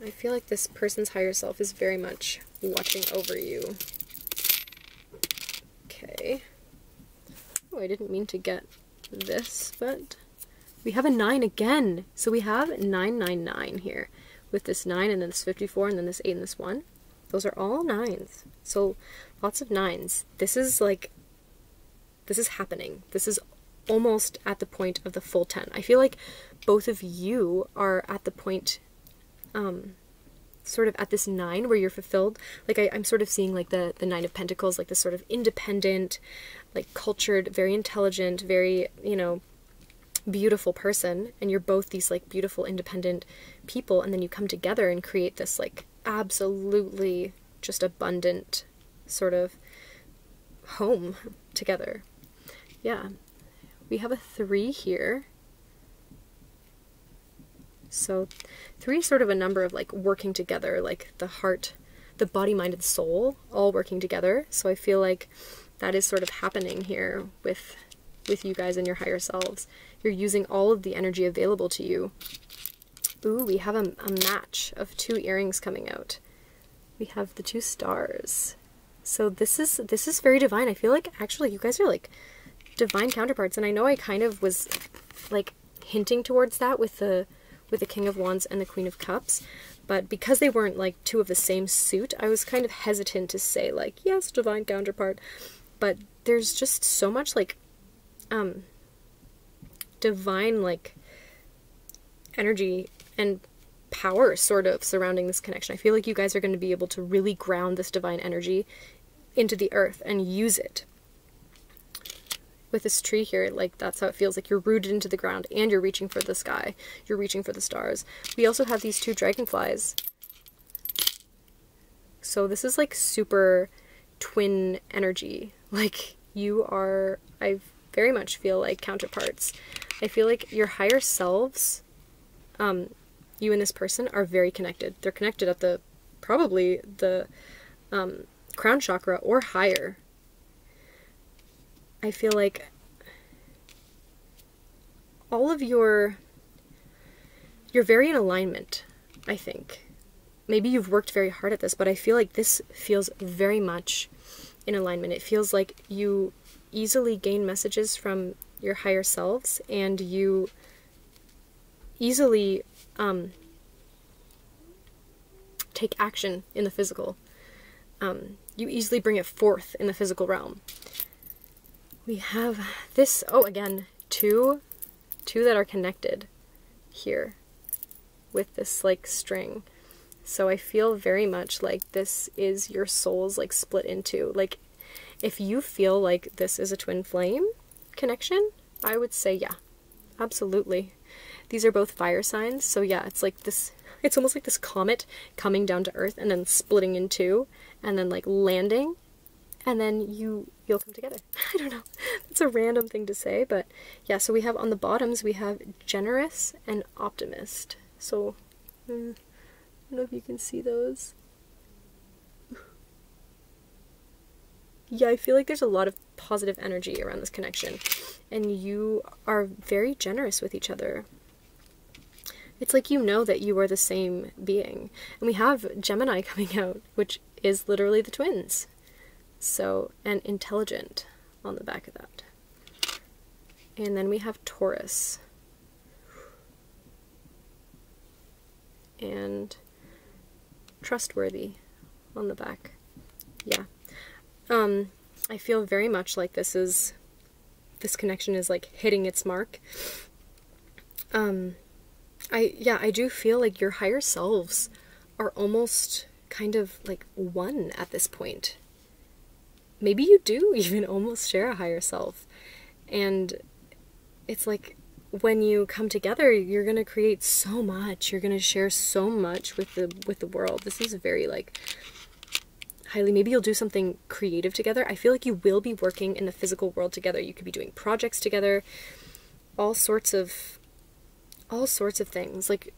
I feel like this person's higher self is very much watching over you. Okay. Oh, I didn't mean to get this, but we have a 9 again. So we have 999 here with this 9 and then this 54 and then this 8 and this 1. Those are all 9s. So lots of 9s. This is like, this is happening. This is almost at the point of the full 10. I feel like both of you are at the point, sort of at this 9 where you're fulfilled. Like I'm sort of seeing like the 9 of Pentacles, like this sort of independent, like cultured, very intelligent, very, you know, beautiful person. And you're both these like beautiful, independent people. And then you come together and create this like absolutely just abundant sort of home together. Yeah. We have a 3 here. So 3 is sort of a number of like working together, like the heart, the body, mind, and soul all working together. So I feel like that is sort of happening here with you guys and your higher selves. You're using all of the energy available to you. Ooh, we have a match of 2 earrings coming out. We have the 2 stars. So this is very divine. I feel like actually you guys are like divine counterparts, and I know I kind of was like hinting towards that with the King of Wands and the Queen of Cups, but because they weren't like 2 of the same suit, I was kind of hesitant to say like, yes, divine counterpart. But there's just so much like divine like energy and power sort of surrounding this connection. I feel like you guys are going to be able to really ground this divine energy into the earth and use it. With this tree here, like that's how it feels, like you're rooted into the ground and you're reaching for the sky. You're reaching for the stars. We also have these 2 dragonflies. So this is like super twin energy. Like you are, I very much feel like counterparts. I feel like your higher selves, you and this person are very connected. They're connected at the, probably the crown chakra or higher. I feel like all of you're very in alignment, I think. maybe you've worked very hard at this, but I feel like this feels very much in alignment. It feels like you easily gain messages from your higher selves, and you easily take action in the physical. You easily bring it forth in the physical realm. We have this, oh, again, two that are connected here with this like string. So I feel very much like this is your souls like split into. Like, if you feel like this is a twin flame connection, I would say yeah, absolutely. These are both fire signs, so yeah, it's like this, it's almost like this comet coming down to Earth and then splitting in two, and then like landing, and then you'll come together. I don't know, that's a random thing to say, but yeah, so we have on the bottoms, we have generous and optimist. So, I don't know if you can see those. Yeah, I feel like there's a lot of positive energy around this connection, and you are very generous with each other. It's like you know that you are the same being. And we have Gemini coming out, which is literally the twins. So, and intelligent on the back of that. And then we have Taurus. And trustworthy on the back. Yeah. I feel very much like this connection is like hitting its mark. I do feel like your higher selves are almost kind of like one at this point. Maybe you do even almost share a higher self. And it's like when you come together, you're going to create so much. You're going to share so much with the world. This is very like highly, maybe you'll do something creative together. I feel like you will be working in the physical world together. You could be doing projects together, all sorts of things. Like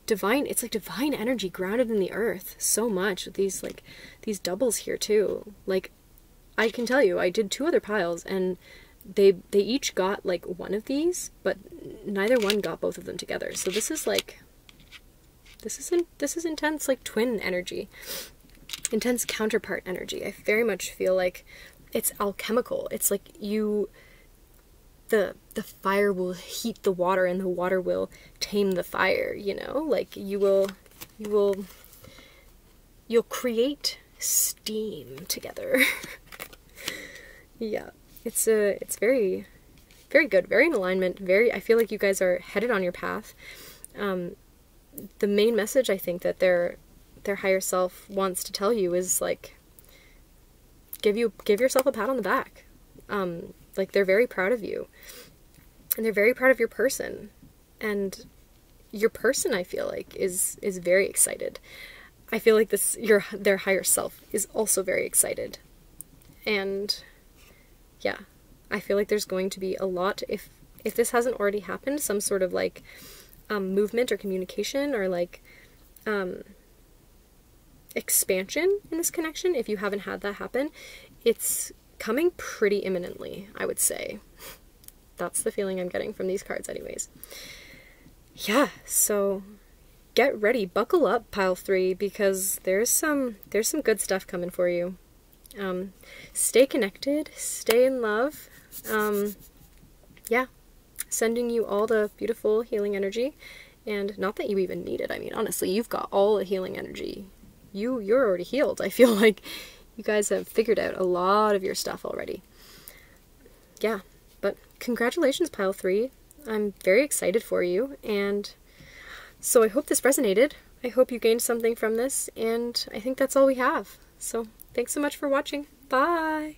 divine, it's like divine energy grounded in the earth so much with these like these doubles here too. Like I can tell you, I did 2 other piles and they each got like one of these, but neither one got both of them together. So this is like this is intense like twin energy. Intense counterpart energy. I very much feel like it's alchemical. It's like the fire will heat the water and the water will tame the fire, you know? Like you'll create steam together. Yeah. It's very, very good, very in alignment, I feel like you guys are headed on your path. The main message I think that their higher self wants to tell you is like, give yourself a pat on the back. Like they're very proud of you, and they're very proud of your person, and your person I feel like is very excited. I feel like their higher self is also very excited, and yeah, I feel like there's going to be a lot, if this hasn't already happened, some sort of like movement or communication or like expansion in this connection. If you haven't had that happen, it's coming pretty imminently, I would say. That's the feeling I'm getting from these cards anyways. Yeah, so get ready, buckle up, pile 3, because there's some good stuff coming for you. Stay connected, stay in love. Yeah, sending you all the beautiful healing energy, and not that you even need it. I mean, honestly, you've got all the healing energy. You're already healed. I feel like you guys have figured out a lot of your stuff already. Yeah, but congratulations, pile 3. I'm very excited for you, and so I hope this resonated. I hope you gained something from this, and I think that's all we have. So thanks so much for watching. Bye!